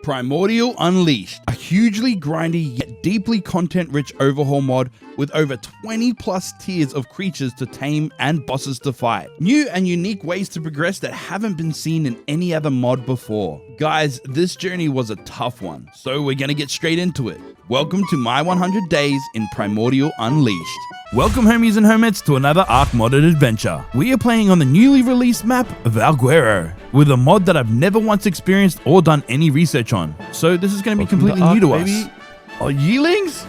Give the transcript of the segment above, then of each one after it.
Primordial Unleashed, a hugely grindy yet deeply content-rich overhaul mod with over 20 plus tiers of creatures to tame and bosses to fight. New and unique ways to progress that haven't been seen in any other mod before. Guys, this journey was a tough one, so we're gonna get straight into it. Welcome to my 100 days in Primordial Unleashed. Welcome homies and homettes to another ARK modded adventure. We are playing on the newly released map Valguero, with a mod that I've never once experienced or done any research on. So this is going to be completely new to us. Oh, yearlings?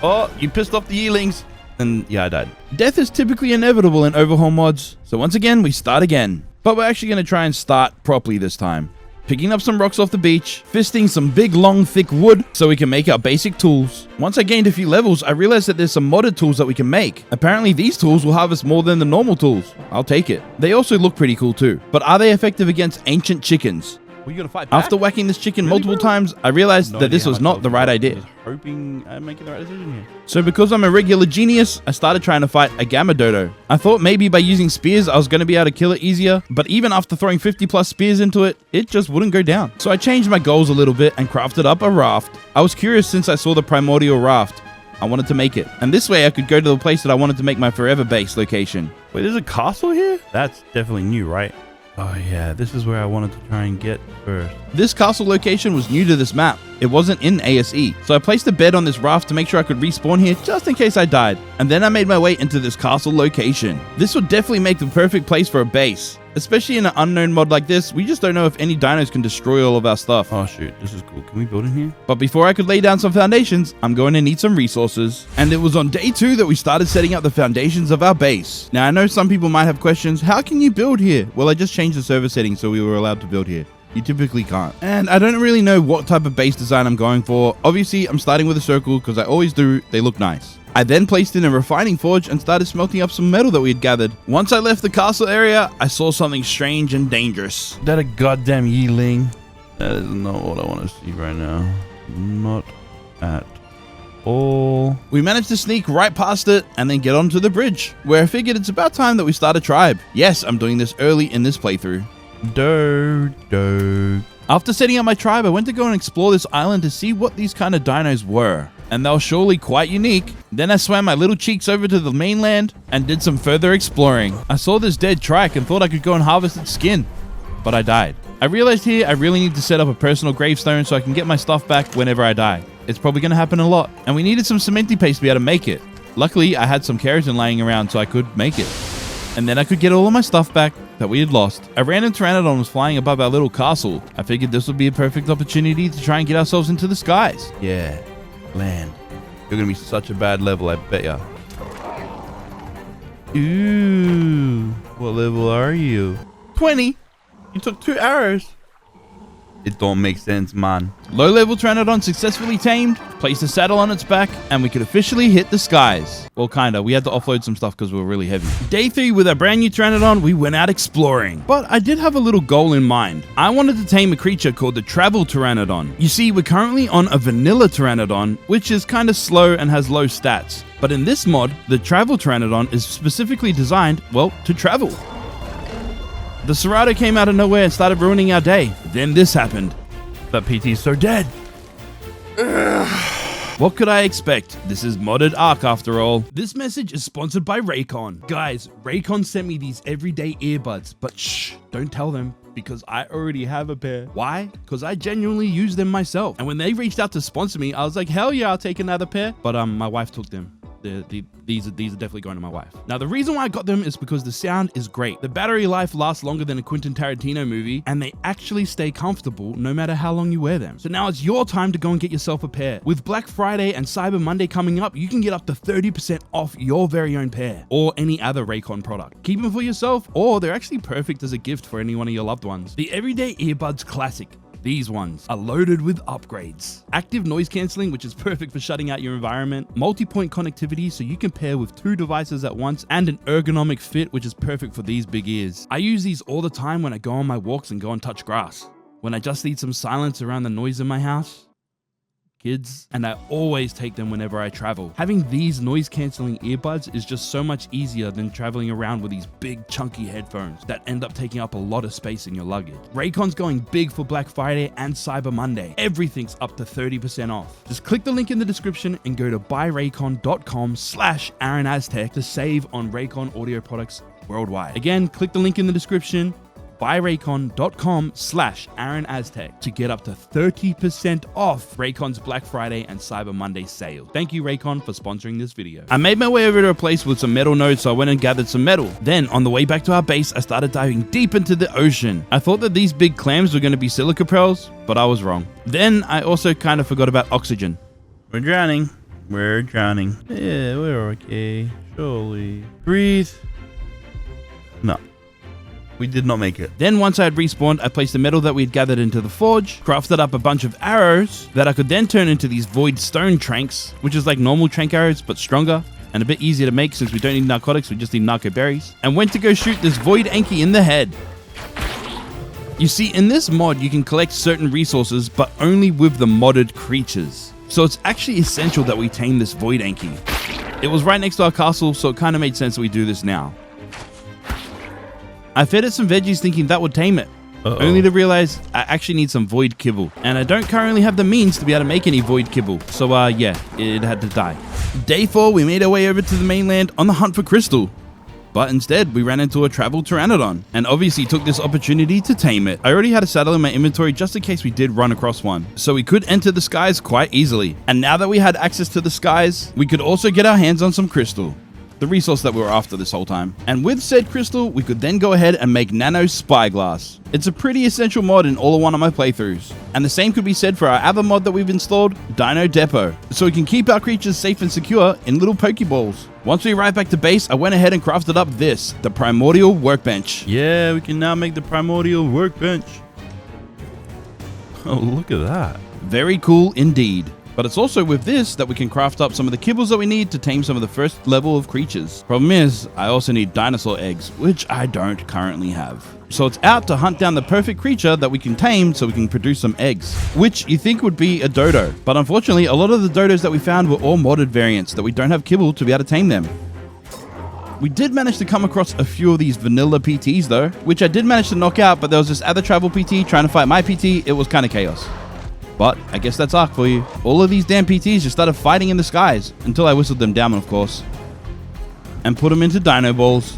Oh, you pissed off the yearlings. And yeah, I died. Death is typically inevitable in overhaul mods, so once again, we start again. But we're actually going to try and start properly this time. Picking up some rocks off the beach, fisting some big, long, thick wood so we can make our basic tools. Once I gained a few levels, I realized that there's some modded tools that we can make. Apparently, these tools will harvest more than the normal tools. I'll take it. They also look pretty cool too. But are they effective against ancient chickens? Were you gonna fight back? After whacking this chicken multiple times, I realized that this was not the right idea. I was hoping I'm making the right decision here. So because I'm a regular genius, I started trying to fight a gamma dodo. I thought maybe by using spears, I was going to be able to kill it easier, but even after throwing 50 plus spears into it, it just wouldn't go down. So I changed my goals a little bit and crafted up a raft. I was curious since I saw the primordial raft. I wanted to make it. And this way I could go to the place that I wanted to make my forever base location. Wait, there's a castle here? That's definitely new, right? Oh yeah, this is where I wanted to try and get first. This castle location was new to this map. It wasn't in ASE. So I placed a bed on this raft to make sure I could respawn here just in case I died. And then I made my way into this castle location. This would definitely make the perfect place for a base. Especially in an unknown mod like this, we just don't know if any dinos can destroy all of our stuff. Oh shoot, this is cool. Can we build in here? But before I could lay down some foundations, I'm going to need some resources. And it was on day 2 that we started setting up the foundations of our base. Now I know some people might have questions, how can you build here? Well, I just changed the server settings so we were allowed to build here. You typically can't. And I don't really know what type of base design I'm going for. Obviously, I'm starting with a circle because I always do. They look nice. I then placed in a refining forge and started smelting up some metal that we had gathered. Once I left the castle area, I saw something strange and dangerous. Is that a goddamn yearling? That is not what I want to see right now. Not at all. We managed to sneak right past it and then get onto the bridge, where I figured it's about time that we start a tribe. Yes, I'm doing this early in this playthrough. Dodo. After setting up my tribe, I went to go and explore this island to see what these kind of dinos were. And they were surely quite unique. Then I swam my little cheeks over to the mainland and did some further exploring. I saw this dead trike and thought I could go and harvest its skin, but I died. I realized here I really need to set up a personal gravestone so I can get my stuff back whenever I die. It's probably going to happen a lot, and we needed some cementy paste to be able to make it. Luckily, I had some keratin laying around so I could make it. And then I could get all of my stuff back that we had lost. A random pteranodon was flying above our little castle. I figured this would be a perfect opportunity to try and get ourselves into the skies. Yeah, land. You're gonna be such a bad level, I bet ya. Ooh, what level are you? 20. You took 2 arrows. It don't make sense, man. Low-level Pteranodon successfully tamed, placed a saddle on its back, and we could officially hit the skies. Well, kinda. We had to offload some stuff because we were really heavy. Day 3, with our brand new Pteranodon, we went out exploring. But I did have a little goal in mind. I wanted to tame a creature called the Travel Pteranodon. You see, we're currently on a vanilla Pteranodon, which is kinda slow and has low stats. But in this mod, the Travel Pteranodon is specifically designed, well, to travel. The Serato came out of nowhere and started ruining our day. Then this happened. That PT's so dead. What could I expect? This is modded ARK after all. This message is sponsored by Raycon. Guys, Raycon sent me these everyday earbuds, but shh, don't tell them because I already have a pair. Why? Because I genuinely use them myself. And when they reached out to sponsor me, I was like, hell yeah, I'll take another pair. But my wife took them. These are definitely going to my wife. Now, the reason why I got them is because the sound is great. The battery life lasts longer than a Quentin Tarantino movie, and they actually stay comfortable no matter how long you wear them. So now it's your time to go and get yourself a pair. With Black Friday and Cyber Monday coming up, you can get up to 30% off your very own pair or any other Raycon product. Keep them for yourself, or they're actually perfect as a gift for any one of your loved ones. The Everyday Earbuds Classic. These ones are loaded with upgrades. Active noise cancelling, which is perfect for shutting out your environment. Multi-point connectivity, so you can pair with 2 devices at once. And an ergonomic fit, which is perfect for these big ears. I use these all the time when I go on my walks and go and touch grass. When I just need some silence around the noise in my house. kids, and I always take them whenever I travel. Having these noise cancelling earbuds is just so much easier than traveling around with these big chunky headphones that end up taking up a lot of space in your luggage. Raycon's going big for Black Friday and Cyber Monday. Everything's up to 30% off. Just click the link in the description and go to buyraycon.com/AronAztek to save on Raycon audio products worldwide. Again, click the link in the description, buyraycon.com/AronAztek to get up to 30% off Raycon's Black Friday and Cyber Monday sale. Thank you, Raycon, for sponsoring this video. I made my way over to a place with some metal nodes, so I went and gathered some metal. Then, on the way back to our base, I started diving deep into the ocean. I thought that these big clams were going to be silica pearls, but I was wrong. Then, I also kind of forgot about oxygen. We're drowning. We're drowning. Yeah, we're okay. Surely. Breathe. No. We did not make it. Then once I had respawned, I placed the metal that we had gathered into the forge, crafted up a bunch of arrows that I could then turn into these void stone tranks, which is like normal trank arrows, but stronger and a bit easier to make since we don't need narcotics, we just need narco berries, and went to go shoot this void Anki in the head. You see, in this mod, you can collect certain resources, but only with the modded creatures. So it's actually essential that we tame this void Anki. It was right next to our castle, so it kind of made sense that we do this now. I fed it some veggies thinking that would tame it, only to realize I actually need some void kibble, and I don't currently have the means to be able to make any void kibble, so yeah, it had to die. Day 4, we made our way over to the mainland on the hunt for crystal, but instead we ran into a travel pteranodon, and obviously took this opportunity to tame it. I already had a saddle in my inventory just in case we did run across one, so we could enter the skies quite easily, and now that we had access to the skies, we could also get our hands on some crystal, the resource that we were after this whole time. And with said crystal, we could then go ahead and make nano spyglass. It's a pretty essential mod in all of one of my playthroughs. And the same could be said for our other mod that we've installed, Dino Depot, so we can keep our creatures safe and secure in little pokeballs. Once we arrived back to base, I went ahead and crafted up this, the Primordial workbench. Yeah, we can now make the Primordial workbench. Oh, look at that. Very cool indeed. But it's also with this that we can craft up some of the kibbles that we need to tame some of the first level of creatures. Problem is, I also need dinosaur eggs, which I don't currently have. So it's out to hunt down the perfect creature that we can tame so we can produce some eggs, which you think would be a dodo. But unfortunately, a lot of the dodos that we found were all modded variants that we don't have kibble to be able to tame them. We did manage to come across a few of these vanilla PTs though, which I did manage to knock out, but there was this other travel PT trying to fight my PT. It was kind of chaos. But I guess that's ARK for you. All of these damn PTs just started fighting in the skies until I whistled them down, of course, and put them into dino balls.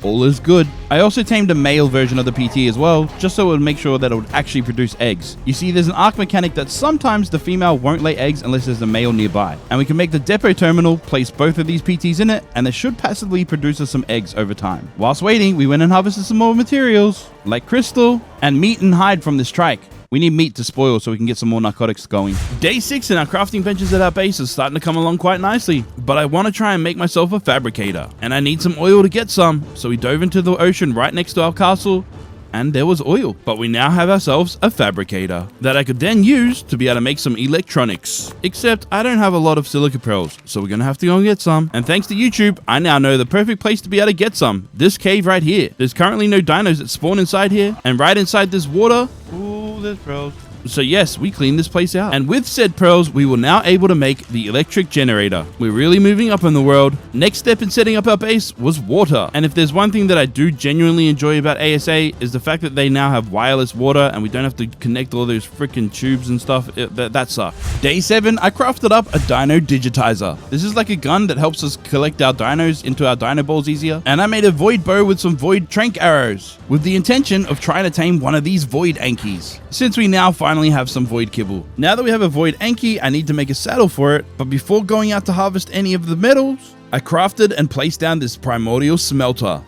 All is good. I also tamed a male version of the PT as well, just so it would make sure that it would actually produce eggs. You see, there's an ARK mechanic that sometimes the female won't lay eggs unless there's a male nearby. And we can make the depot terminal, place both of these PTs in it, and they should passively produce us some eggs over time. Whilst waiting, we went and harvested some more materials, like crystal, and meat and hide from this trike. We need meat to spoil so we can get some more narcotics going. Day 6 in our crafting ventures at our base is starting to come along quite nicely, but I want to try and make myself a fabricator, and I need some oil to get some, so we dove into the ocean right next to our castle, and there was oil. But we now have ourselves a fabricator that I could then use to be able to make some electronics. Except I don't have a lot of silica pearls, so we're gonna have to go and get some. And thanks to YouTube, I now know the perfect place to be able to get some. This cave right here. There's currently no dinos that spawn inside here, and right inside this water, ooh, there's pearls. So yes, we cleaned this place out. And with said pearls, we were now able to make the electric generator. We're really moving up in the world. Next step in setting up our base was water. And if there's one thing that I do genuinely enjoy about ASA is the fact that they now have wireless water and we don't have to connect all those freaking tubes and stuff. That sucks. Day 7, I crafted up a dino digitizer. This is like a gun that helps us collect our dinos into our dino balls easier. And I made a void bow with some void trank arrows with the intention of trying to tame one of these void Ankis, since we now finally have some void kibble. Now that we have a void Anki, I need to make a saddle for it, but before going out to harvest any of the metals, I crafted and placed down this primordial smelter.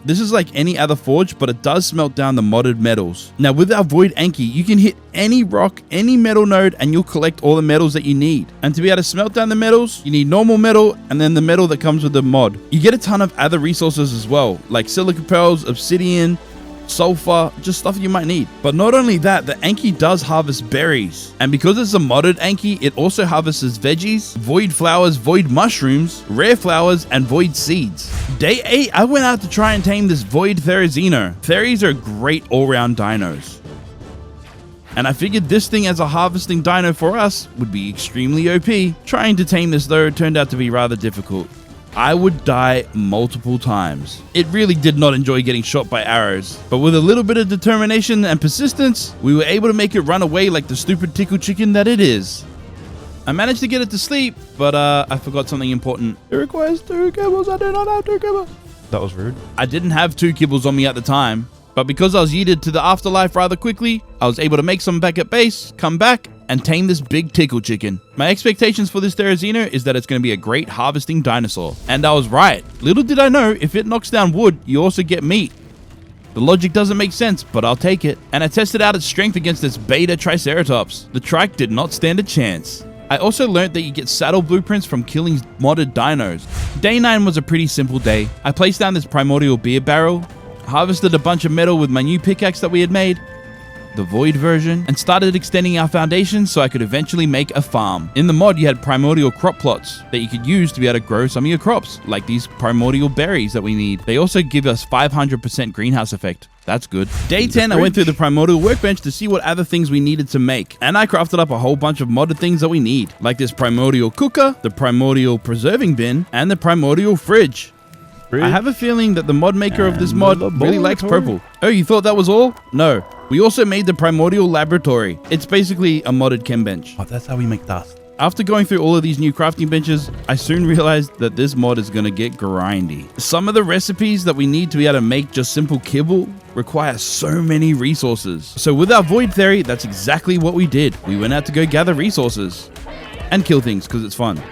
This is like any other forge, but it does smelt down the modded metals. Now with our void Anki, you can hit any rock, any metal node, and you'll collect all the metals that you need. And to be able to smelt down the metals, you need normal metal and then the metal that comes with the mod. You get a ton of other resources as well, like silica pearls, obsidian, sulfur, just stuff you might need. But not only that, the Anki does harvest berries, and because it's a modded Anki, it also harvests veggies, void flowers, void mushrooms, rare flowers, and void seeds. Day 8, I went out to try and tame this void Therizino. Theris are great all-round dinos, And I figured this thing as a harvesting dino for us would be extremely OP. Trying to tame this though turned out to be rather difficult. I would die multiple times. It really did not enjoy getting shot by arrows, but with a little bit of determination and persistence, we were able to make it run away like the stupid tickle chicken that it is. I managed to get it to sleep, but I forgot something important. It requires 2 kibbles. I do not have 2 kibbles. That was rude. I didn't have 2 kibbles on me at the time, but because I was yeeted to the afterlife rather quickly, I was able to make some back at base, come back, and tame this big tickle chicken. My expectations for this Therizino is that it's going to be a great harvesting dinosaur. And I was right. Little did I know, if it knocks down wood, you also get meat. The logic doesn't make sense, but I'll take it. And I tested out its strength against this beta Triceratops. The trike did not stand a chance. I also learned that you get saddle blueprints from killing modded dinos. Day 9 was a pretty simple day. I placed down this Primordial beer barrel, harvested a bunch of metal with my new pickaxe that we had made, the void version, and started extending our foundation so I could eventually make a farm. In the mod, you had primordial crop plots that you could use to be able to grow some of your crops, like these primordial berries that we need. They also give us 500% greenhouse effect. That's good. Day 10, I went through the primordial workbench to see what other things we needed to make, and I crafted up a whole bunch of modded things that we need, like this primordial cooker, the primordial preserving bin, and the primordial fridge. I have a feeling that the mod maker of this mod really likes purple. Oh, you thought that was all? No. We also made the Primordial Laboratory. It's basically a modded chem bench. Oh, that's how we make dust. After going through all of these new crafting benches, I soon realized that this mod is going to get grindy. Some of the recipes that we need to be able to make just simple kibble require so many resources. So with our void theory, that's exactly what we did. We went out to go gather resources and kill things because it's fun.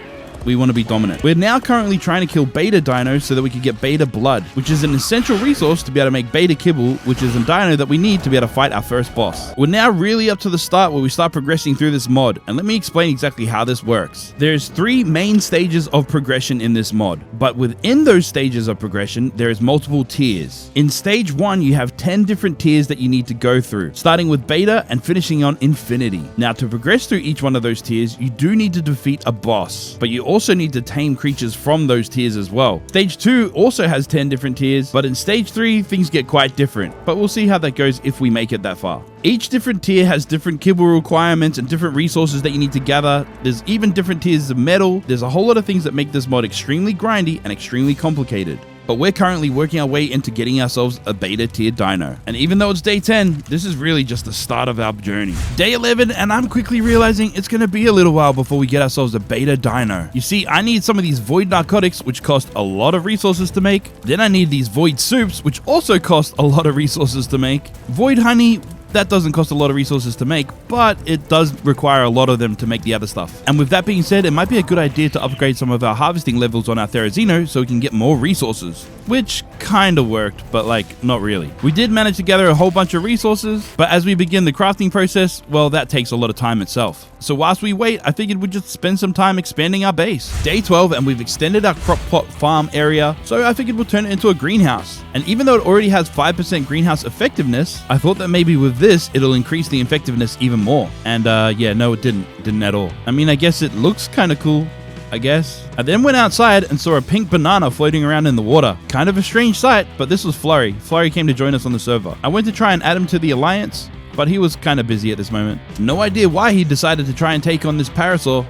We want to be dominant. We're now currently trying to kill beta dinos so that we can get beta blood, which is an essential resource to be able to make beta kibble, which is a dino that we need to be able to fight our first boss. We're now really up to the start where we start progressing through this mod, and let me explain exactly how this works. There's 3 main stages of progression in this mod, but within those stages of progression, there is multiple tiers. In stage 1, you have 10 different tiers that you need to go through, starting with beta and finishing on infinity. Now, to progress through each one of those tiers, you do need to defeat a boss, but you also need to tame creatures from those tiers as well. Stage 2 also has 10 different tiers, but in stage 3 things get quite different, but we'll see how that goes if we make it that far. Each different tier has different kibble requirements and different resources that you need to gather. There's even different tiers of metal. There's a whole lot of things that make this mod extremely grindy and extremely complicated. But we're currently working our way into getting ourselves a beta tier dino. And even though it's day 10, this is really just the start of our journey. Day 11, and I'm quickly realizing it's going to be a little while before we get ourselves a beta dino. You see, I need some of these void narcotics, which cost a lot of resources to make. Then I need these void soups, which also cost a lot of resources to make. Void honey, that doesn't cost a lot of resources to make, but it does require a lot of them to make the other stuff. And with that being said, it might be a good idea to upgrade some of our harvesting levels on our Therizino so we can get more resources, which kind of worked, but like not really. We did manage to gather a whole bunch of resources, but as we begin the crafting process, well, that takes a lot of time itself. So whilst we wait, I figured we'd just spend some time expanding our base. Day 12, and we've extended our crop plot farm area, so I figured we'll turn it into a greenhouse. And even though it already has 5% greenhouse effectiveness, I thought that maybe with this, it'll increase the effectiveness even more. And yeah, no, it didn't at all. I mean, I guess it looks kind of cool, I guess. I then went outside and saw a pink banana floating around in the water. Kind of a strange sight, but this was Flurry. Flurry came to join us on the server. I went to try and add him to the alliance, but he was kind of busy at this moment. No idea why he decided to try and take on this parasaur.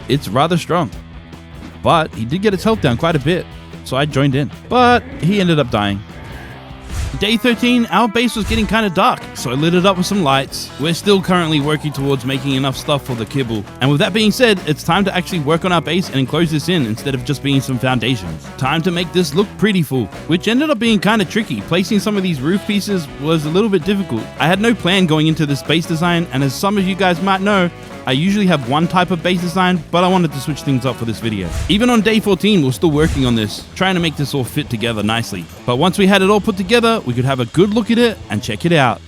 It's rather strong, but he did get its health down quite a bit, so I joined in, but he ended up dying. Day 13, our base was getting kind of dark, so I lit it up with some lights. We're still currently working towards making enough stuff for the kibble. And with that being said, it's time to actually work on our base and enclose this in instead of just being some foundations. Time to make this look pretty full, which ended up being kind of tricky. Placing some of these roof pieces was a little bit difficult. I had no plan going into this base design, and as some of you guys might know, I usually have one type of base design, but I wanted to switch things up for this video. Even on day 14, we're still working on this, trying to make this all fit together nicely. But once we had it all put together, we could have a good look at it and check it out.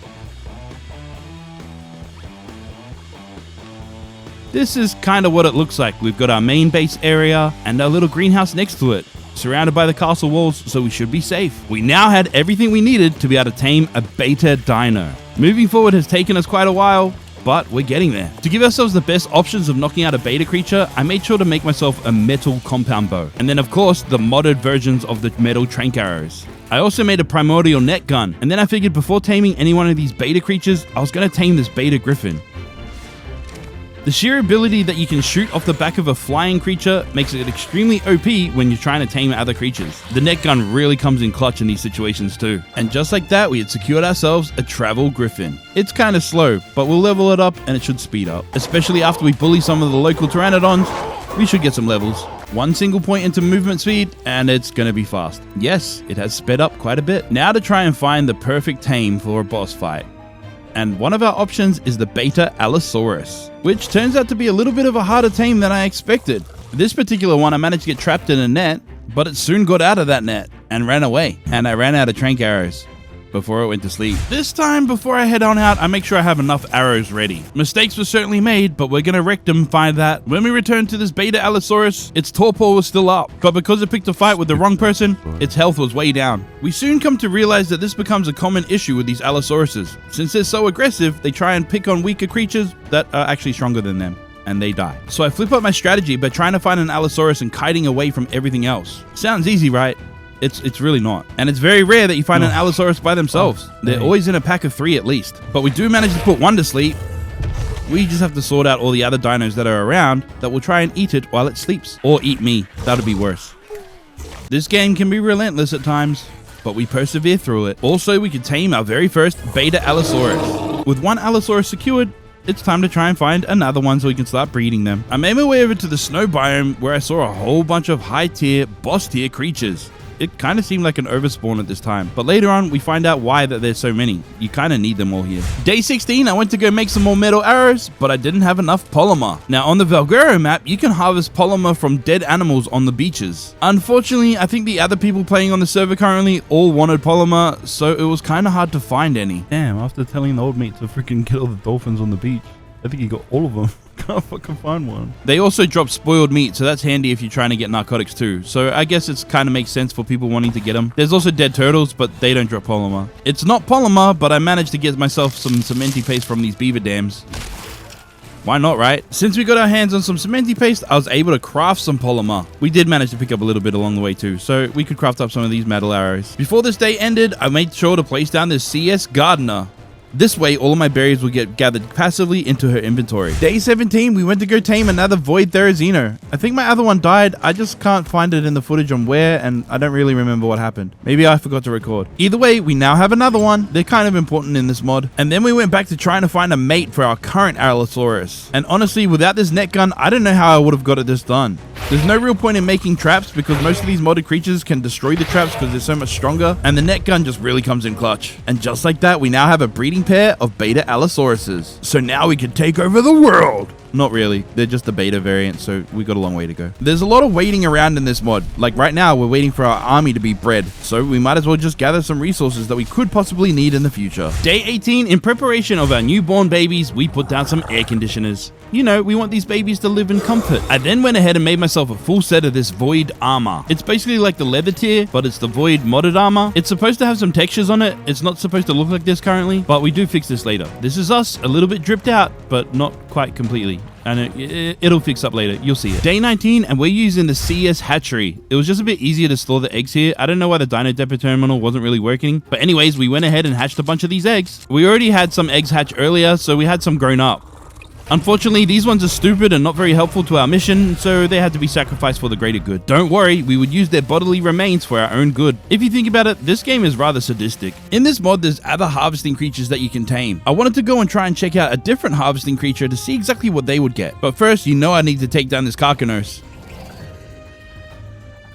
This is kind of what it looks like. We've got our main base area and our little greenhouse next to it, surrounded by the castle walls, so we should be safe. We now had everything we needed to be able to tame a beta dino. Moving forward has taken us quite a while, but we're getting there. To give ourselves the best options of knocking out a beta creature, I made sure to make myself a metal compound bow. And then of course, the modded versions of the metal trank arrows. I also made a Primordial net gun, and then I figured before taming any one of these beta creatures, I was going to tame this beta griffin. The sheer ability that you can shoot off the back of a flying creature makes it extremely OP when you're trying to tame other creatures. The net gun really comes in clutch in these situations too. And just like that, we had secured ourselves a travel griffin. It's kind of slow, but we'll level it up and it should speed up. Especially after we bully some of the local pteranodons, we should get some levels. One single point into movement speed and it's gonna be fast. Yes, it has sped up quite a bit. Now to try and find the perfect tame for a boss fight. And one of our options is the beta Allosaurus, which turns out to be a little bit of a harder tame than I expected. This particular one I managed to get trapped in a net, but it soon got out of that net and ran away. And I ran out of trank arrows before it went to sleep. This time, before I head on out, I make sure I have enough arrows ready. Mistakes were certainly made, but we're gonna rectify that. When we return to this beta Allosaurus, its torpor was still up, but because it picked a fight with the wrong person, its health was way down. We soon come to realize that this becomes a common issue with these Allosauruses. Since they're so aggressive, they try and pick on weaker creatures that are actually stronger than them, and they die. So I flip up my strategy by trying to find an Allosaurus and kiting away from everything else. Sounds easy, right? It's really not. And it's very rare that you find an Allosaurus by themselves. They're always in a pack of 3 at least. But we do manage to put one to sleep. We just have to sort out all the other dinos that are around that will try and eat it while it sleeps. Or eat me. That'd be worse. This game can be relentless at times, but we persevere through it. Also, we could tame our very first beta Allosaurus. With one Allosaurus secured, it's time to try and find another one so we can start breeding them. I made my way over to the snow biome where I saw a whole bunch of high tier, boss tier creatures. It kind of seemed like an overspawn at this time, but later on we find out why that there's so many. You kind of need them all here. Day 16, I went to go make some more metal arrows, but I didn't have enough polymer. Now on the Valguero map, you can harvest polymer from dead animals on the beaches. Unfortunately, I think the other people playing on the server currently all wanted polymer, so it was kind of hard to find any. Damn, after telling the old mate to freaking kill the dolphins on the beach, I think he got all of them. Can't fucking find one. They also drop spoiled meat, so that's handy if you're trying to get narcotics too. So I guess it's kind of makes sense for people wanting to get them. There's also dead turtles, but they don't drop polymer. It's not polymer, but I managed to get myself some cementy paste from these beaver dams. Why not, right? Since we got our hands on some cementy paste, I was able to craft some polymer. We did manage to pick up a little bit along the way too, so we could craft up some of these metal arrows. Before this day ended, I made sure to place down this CS Gardener. This way, all of my berries will get gathered passively into her inventory. Day 17, we went to go tame another Void Therizino. I think my other one died. I just can't find it in the footage on where, and I don't really remember what happened. Maybe I forgot to record. Either way, we now have another one. They're kind of important in this mod. And then we went back to trying to find a mate for our current Allosaurus. And honestly, without this net gun, I don't know how I would have got this done. There's no real point in making traps because most of these modded creatures can destroy the traps because they're so much stronger, and the net gun just really comes in clutch. And just like that, we now have a breeding pair of beta Allosauruses. So now we can take over the world. Not really, they're just the beta variant, so we got a long way to go. There's a lot of waiting around in this mod. Like right now, we're waiting for our army to be bred, so we might as well just gather some resources that we could possibly need in the future. Day 18, in preparation of our newborn babies, we put down some air conditioners. You know, we want these babies to live in comfort. I then went ahead and made myself a full set of this Void armor. It's basically like the leather tier, but it's the Void modded armor. It's supposed to have some textures on it. It's not supposed to look like this currently, but we do fix this later. This is us, a little bit dripped out, but not quite completely. And it'll fix up later. You'll see it. Day 19, and we're using the CS hatchery. It was just a bit easier to store the eggs here. I don't know why the Dino Depot terminal wasn't really working. But anyways, we went ahead and hatched a bunch of these eggs. We already had some eggs hatch earlier, so we had some grown up. Unfortunately, these ones are stupid and not very helpful to our mission, so they had to be sacrificed for the greater good. Don't worry, we would use their bodily remains for our own good. If you think about it, this game is rather sadistic. In this mod, there's other harvesting creatures that you can tame. I wanted to go and try and check out a different harvesting creature to see exactly what they would get. But first, you know I need to take down this Carcanos.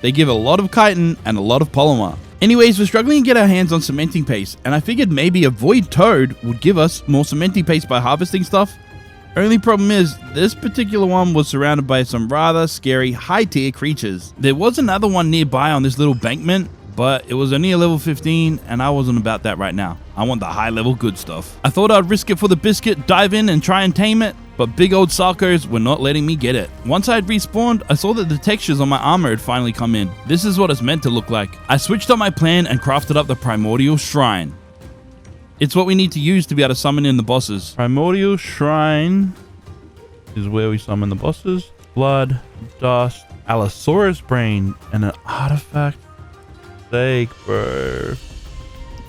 They give a lot of chitin and a lot of polymer. Anyways, we're struggling to get our hands on cementing paste, and I figured maybe a Void Toad would give us more cementing paste by harvesting stuff. Only problem is, this particular one was surrounded by some rather scary high-tier creatures. There was another one nearby on this little bankment, but it was only a level 15, and I wasn't about that right now. I want the high-level good stuff. I thought I'd risk it for the biscuit, dive in and try and tame it, but big old Sarkos were not letting me get it. Once I had respawned, I saw that the textures on my armor had finally come in. This is what it's meant to look like. I switched up my plan and crafted up the Primordial Shrine. It's what we need to use to be able to summon in the bosses. Primordial Shrine is where we summon the bosses. Blood, dust, Allosaurus brain, and an artifact sake, bro.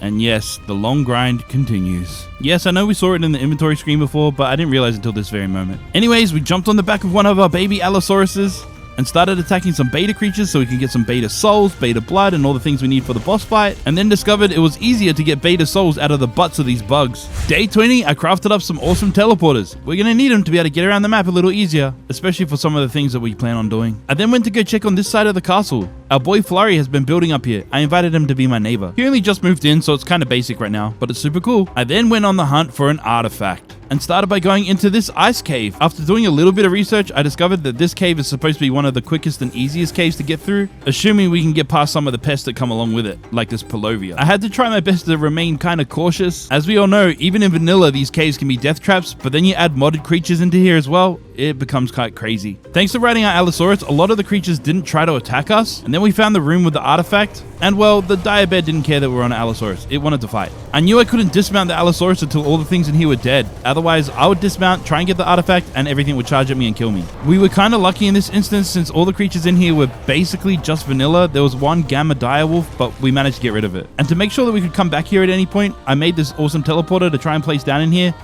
And yes, the long grind continues. Yes, I know we saw it in the inventory screen before, but I didn't realize until this very moment. Anyways, we jumped on the back of one of our baby Allosauruses and started attacking some beta creatures so we can get some beta souls, beta blood, and all the things we need for the boss fight, and then discovered it was easier to get beta souls out of the butts of these bugs. Day 20, I crafted up some awesome teleporters. We're gonna need them to be able to get around the map a little easier, especially for some of the things that we plan on doing. I then went to go check on this side of the castle. Our boy Flurry has been building up here. I invited him to be my neighbor. He only just moved in, so it's kind of basic right now, but it's super cool. I then went on the hunt for an artifact and started by going into this ice cave. After doing a little bit of research, I discovered that this cave is supposed to be one of the quickest and easiest caves to get through, assuming we can get past some of the pests that come along with it, like this Polymer. I had to try my best to remain kind of cautious. As we all know, even in vanilla, these caves can be death traps, but then you add modded creatures into here as well, it becomes quite crazy. Thanks to riding our Allosaurus, a lot of the creatures didn't try to attack us, and then we found the room with the artifact, and well, the diabed didn't care that we were on an Allosaurus. It wanted to fight. I knew I couldn't dismount the Allosaurus until all the things in here were dead. Otherwise, I would dismount, try and get the artifact, and everything would charge at me and kill me. We were kind of lucky in this instance since all the creatures in here were basically just vanilla. There was one gamma direwolf, but we managed to get rid of it. And to make sure that we could come back here at any point, I made this awesome teleporter to try and place down in here,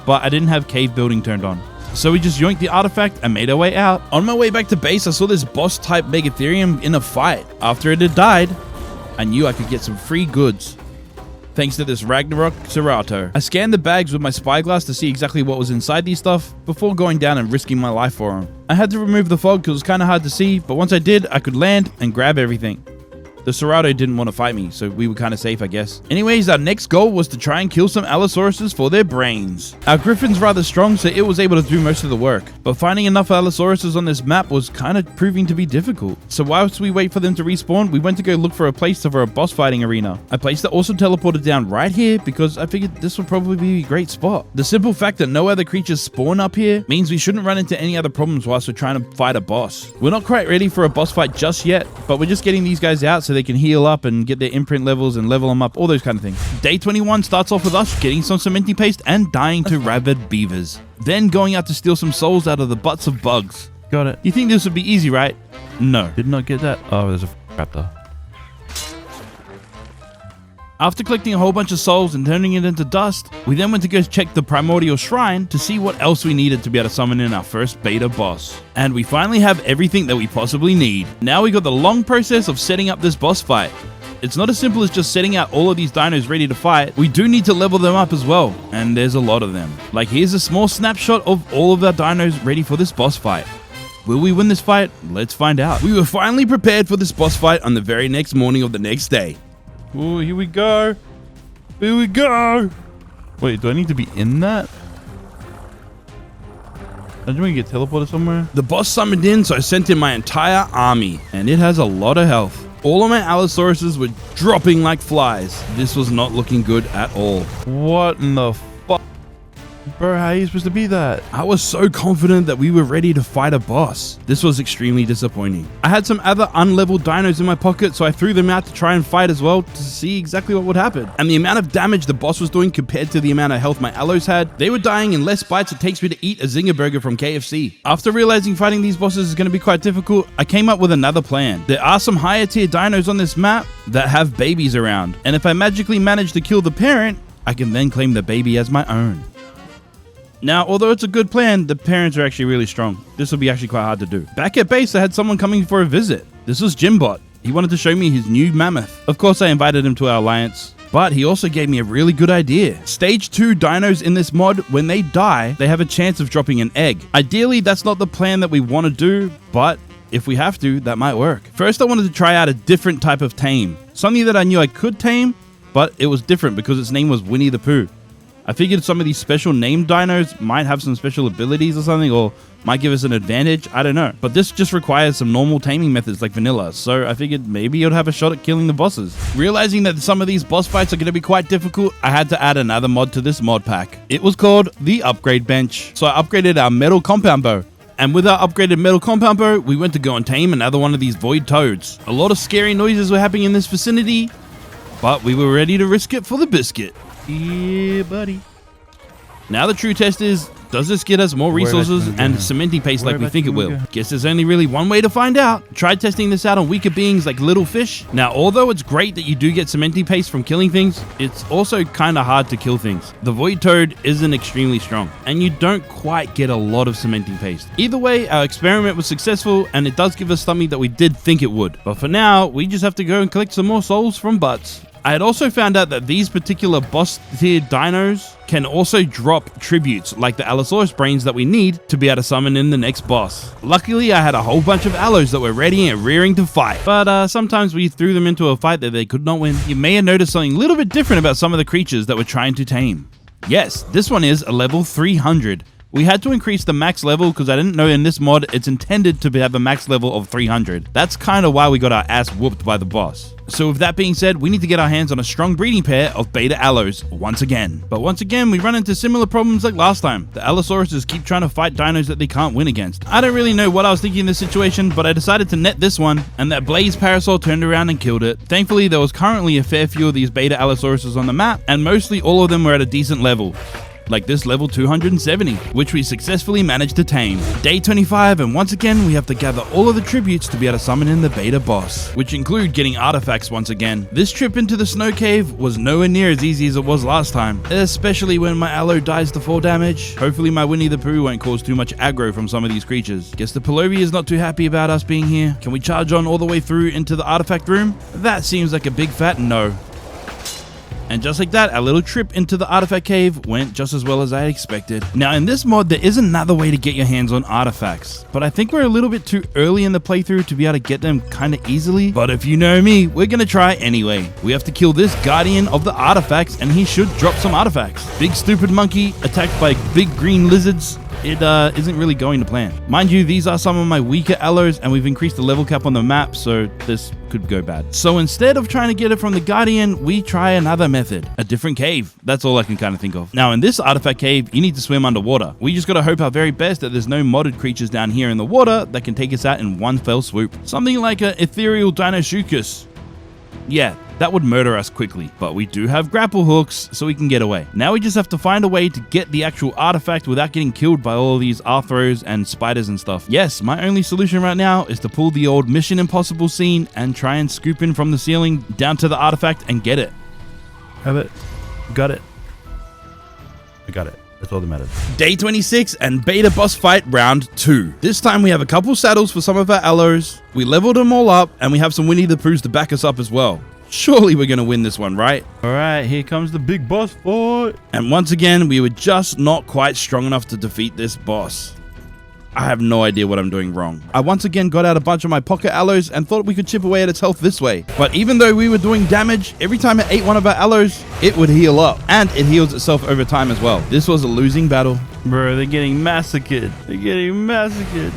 but I didn't have cave building turned on. So we just yoinked the artifact and made our way out. On my way back to base, I saw this boss type Megatherium in a fight. After it had died, I knew I could get some free goods, thanks to this Ragnarok Cerato. I scanned the bags with my spyglass to see exactly what was inside these stuff before going down and risking my life for them. I had to remove the fog because it was kind of hard to see, but once I did, I could land and grab everything. The Cerato didn't want to fight me, so we were kind of safe, I guess. Anyways, our next goal was to try and kill some Allosauruses for their brains. Our Griffin's rather strong, so it was able to do most of the work. But finding enough Allosauruses on this map was kind of proving to be difficult. So whilst we wait for them to respawn, we went to go look for a place for a boss fighting arena. I placed the awesome teleporter down right here because I figured this would probably be a great spot. The simple fact that no other creatures spawn up here means we shouldn't run into any other problems whilst we're trying to fight a boss. We're not quite ready for a boss fight just yet, but we're just getting these guys out so they can heal up and get their imprint levels and level them up, all those kind of things. Day 21 starts off with us getting some cementing paste and dying to rabid beavers. Then going out to steal some souls out of the butts of bugs. Got it. You think this would be easy, right? No. Did not get that. Oh, there's a raptor. After collecting a whole bunch of souls and turning it into dust, we then went to go check the Primordial Shrine to see what else we needed to be able to summon in our first beta boss. And we finally have everything that we possibly need. Now we got the long process of setting up this boss fight. It's not as simple as just setting out all of these dinos ready to fight. We do need to level them up as well, and there's a lot of them. Like, here's a small snapshot of all of our dinos ready for this boss fight. Will we win this fight? Let's find out. We were finally prepared for this boss fight on the very next morning of the next day. Oh, here we go. Here we go. Wait, do I need to be in that? Don't we get teleported somewhere? The boss summoned in, so I sent in my entire army, and it has a lot of health. All of my Allosauruses were dropping like flies. This was not looking good at all. What in the fuck? Bro, how are you supposed to be that? I was so confident that we were ready to fight a boss. This was extremely disappointing. I had some other unleveled dinos in my pocket, so I threw them out to try and fight as well to see exactly what would happen. And the amount of damage the boss was doing compared to the amount of health my Allos had, they were dying in less bites it takes me to eat a Zinger Burger from KFC. After realizing fighting these bosses is going to be quite difficult, I came up with another plan. There are some higher tier dinos on this map that have babies around, and if I magically manage to kill the parent, I can then claim the baby as my own. Now, although it's a good plan, the parents are actually really strong. This will be actually quite hard to do. Back at base, I had someone coming for a visit. This was Jimbot. He wanted to show me his new mammoth. Of course, I invited him to our alliance, but he also gave me a really good idea. Stage 2 dinos in this mod, when they die, they have a chance of dropping an egg. Ideally, that's not the plan that we want to do, but if we have to, that might work. First, I wanted to try out a different type of tame. Something that I knew I could tame, but it was different because its name was Winnie the Pooh. I figured some of these special named dinos might have some special abilities or something, or might give us an advantage, I don't know. But this just requires some normal taming methods like vanilla, so I figured maybe it would have a shot at killing the bosses. Realizing that some of these boss fights are going to be quite difficult, I had to add another mod to this mod pack. It was called the Upgrade Bench. So I upgraded our metal compound bow. And with our upgraded metal compound bow, we went to go and tame another one of these void toads. A lot of scary noises were happening in this vicinity, but we were ready to risk it for the biscuit. Yeah, buddy. Now the true test is, Does this get us more resources and cementing paste like we think it will? Guess there's only really one way to find out. Try testing this out on weaker beings like little fish. Now, although it's great that you do get cementing paste from killing things, it's also kind of hard to kill things. The void toad isn't extremely strong, and you don't quite get a lot of cementing paste. Either way, our experiment was successful, and it does give us something that we did think it would. But for now, we just have to go and collect some more souls from butts. I had also found out that these particular boss tier dinos can also drop tributes like the Allosaurus brains that we need to be able to summon in the next boss. Luckily, I had a whole bunch of allos that were ready and rearing to fight, but sometimes we threw them into a fight that they could not win. You may have noticed something a little bit different about some of the creatures that we're trying to tame. Yes, this one is a level 300. We had to increase the max level because I didn't know in this mod it's intended to have a max level of 300. That's kind of why we got our ass whooped by the boss. So with that being said, we need to get our hands on a strong breeding pair of beta allos once again. But once again, we run into similar problems like last time. The Allosauruses keep trying to fight dinos that they can't win against. I don't really know what I was thinking in this situation, but I decided to net this one, and that Blaze Parasol turned around and killed it. Thankfully, there was currently a fair few of these beta Allosauruses on the map, and mostly all of them were at a decent level. Like this level 270, which we successfully managed to tame. Day 25, and once again, we have to gather all of the tributes to be able to summon in the beta boss, which include getting artifacts once again. This trip into the snow cave was nowhere near as easy as it was last time, especially when my allo dies to 4 damage. Hopefully my Winnie the Pooh won't cause too much aggro from some of these creatures. Guess the Palovi is not too happy about us being here. Can we charge on all the way through into the artifact room? That seems like a big fat no. And just like that, our little trip into the artifact cave went just as well as I expected. Now in this mod, there is another way to get your hands on artifacts, but I think we're a little bit too early in the playthrough to be able to get them kind of easily. But if you know me, we're gonna try anyway. We have to kill this guardian of the artifacts, and he should drop some artifacts. Big stupid monkey attacked by big green lizards. It isn't really going to plan. Mind you, these are some of my weaker allos, and we've increased the level cap on the map, so this could go bad. So instead of trying to get it from the Guardian, we try another method. A different cave. That's all I can kind of think of. Now in this artifact cave, you need to swim underwater. We just gotta hope our very best that there's no modded creatures down here in the water that can take us out in one fell swoop. Something like an ethereal Dinosuchus. Yeah, that would murder us quickly, but we do have grapple hooks, so we can get away. Now we just have to find a way to get the actual artifact without getting killed by all of these arthros and spiders and stuff. Yes, my only solution right now is to pull the old Mission Impossible scene and try and scoop in from the ceiling down to the artifact and get it. Have it. Got it. I got it. That's all that matters. Day 26 and beta boss fight round 2. This time we have a couple saddles for some of our allos. We leveled them all up, and we have some Winnie the Poohs to back us up as well. Surely we're gonna win this one, right? All right, here comes the big boss fight. And once again, we were just not quite strong enough to defeat this boss. I have no idea what I'm doing wrong. I once again got out a bunch of my pocket allos and thought we could chip away at its health this way. But even though we were doing damage, every time it ate one of our allos, it would heal up. And it heals itself over time as well. This was a losing battle. Bro, they're getting massacred. They're getting massacred.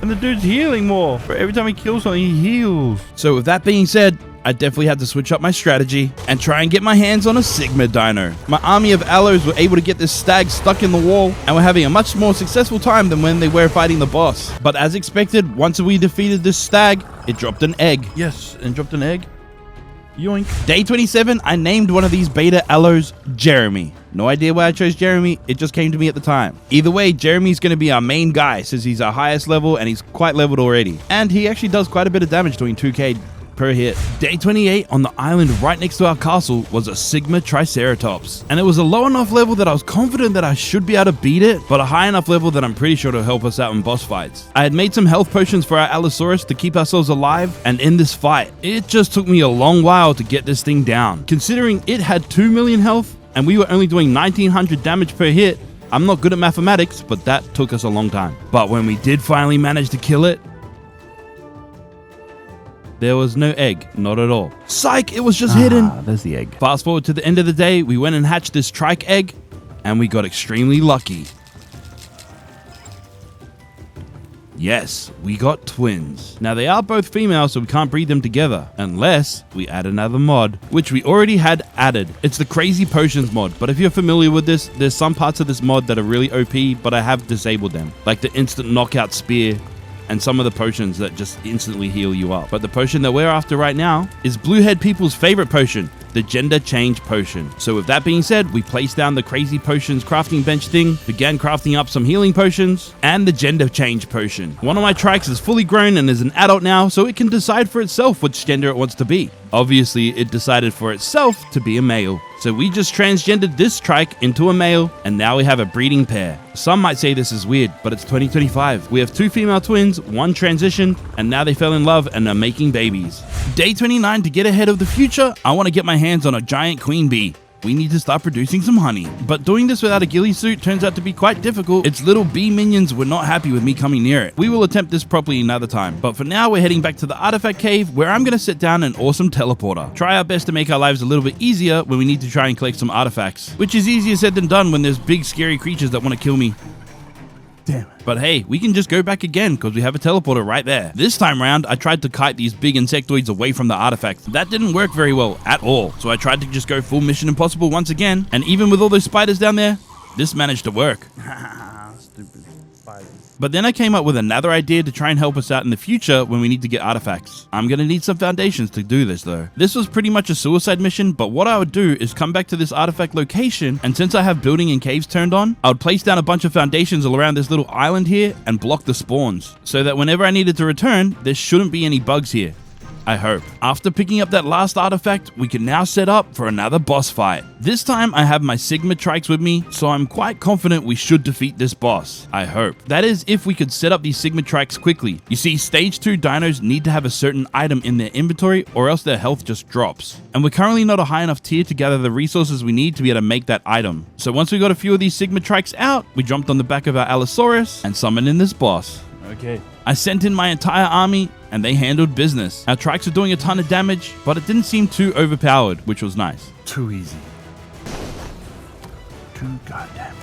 And the dude's healing more. Bro, every time he kills something, he heals. So with that being said, I definitely had to switch up my strategy and try and get my hands on a Sigma Dino. My army of allos were able to get this stag stuck in the wall, and were having a much more successful time than when they were fighting the boss. But as expected, once we defeated this stag, it dropped an egg. Yes, and dropped an egg. Yoink. Day 27, I named one of these beta allos Jeremy. No idea why I chose Jeremy, it just came to me at the time. Either way, Jeremy's going to be our main guy since he's our highest level and he's quite leveled already. And he actually does quite a bit of damage, doing 2k per hit. Day 28 on the island right next to our castle was a Sigma Triceratops, and it was a low enough level that I was confident that I should be able to beat it, but a high enough level that I'm pretty sure it'll help us out in boss fights. I had made some health potions for our Allosaurus to keep ourselves alive, and in this fight, it just took me a long while to get this thing down. Considering it had 2 million health, and we were only doing 1900 damage per hit, I'm not good at mathematics, but that took us a long time. But when we did finally manage to kill it, there was no egg, not at all. Psych, it was just hidden. There's the egg. Fast forward to the end of the day, we went and hatched this trike egg, and we got extremely lucky. Yes, we got twins. Now they are both female, so we can't breed them together, unless we add another mod, which we already had added. It's the Crazy Potions mod, but if you're familiar with this, there's some parts of this mod that are really OP, but I have disabled them, like the instant knockout spear, and some of the potions that just instantly heal you up. But the potion that we're after right now is Bluehead people's favorite potion, the gender change potion. So with that being said, we placed down the crazy potions crafting bench thing, began crafting up some healing potions, and the gender change potion. One of my trikes is fully grown and is an adult now, so it can decide for itself which gender it wants to be. Obviously, it decided for itself to be a male. So we just transgendered this trike into a male, and now we have a breeding pair. Some might say this is weird, but it's 2025. We have 2 female twins, 1 transitioned, and now they fell in love and are making babies. Day 29, to get ahead of the future, I want to get my hands on a giant queen bee. We need to start producing some honey. But doing this without a ghillie suit turns out to be quite difficult. Its little bee minions were not happy with me coming near it. We will attempt this properly another time. But for now, we're heading back to the artifact cave, where I'm going to sit down an awesome teleporter. Try our best to make our lives a little bit easier when we need to try and collect some artifacts. Which is easier said than done when there's big scary creatures that want to kill me. Damn it. But hey, we can just go back again because we have a teleporter right there. This time round, I tried to kite these big insectoids away from the artifact. That didn't work very well at all. So I tried to just go full Mission Impossible once again. And even with all those spiders down there, this managed to work. Stupid spiders. But then I came up with another idea to try and help us out in the future when we need to get artifacts. I'm going to need some foundations to do this though. This was pretty much a suicide mission, but what I would do is come back to this artifact location, and since I have building and caves turned on, I would place down a bunch of foundations all around this little island here and block the spawns, so that whenever I needed to return, there shouldn't be any bugs here. I hope. After picking up that last artifact, we can now set up for another boss fight. This time I have my Sigma trikes with me, so I'm quite confident we should defeat this boss. I hope. That is, if we could set up these Sigma trikes quickly. You see, stage 2 dinos need to have a certain item in their inventory or else their health just drops. And we're currently not a high enough tier to gather the resources we need to be able to make that item. So once we got a few of these Sigma trikes out, we jumped on the back of our Allosaurus and summoned in this boss. Okay. I sent in my entire army and they handled business. Our trikes are doing a ton of damage, but it didn't seem too overpowered, which was nice. Too easy. Too goddamn easy.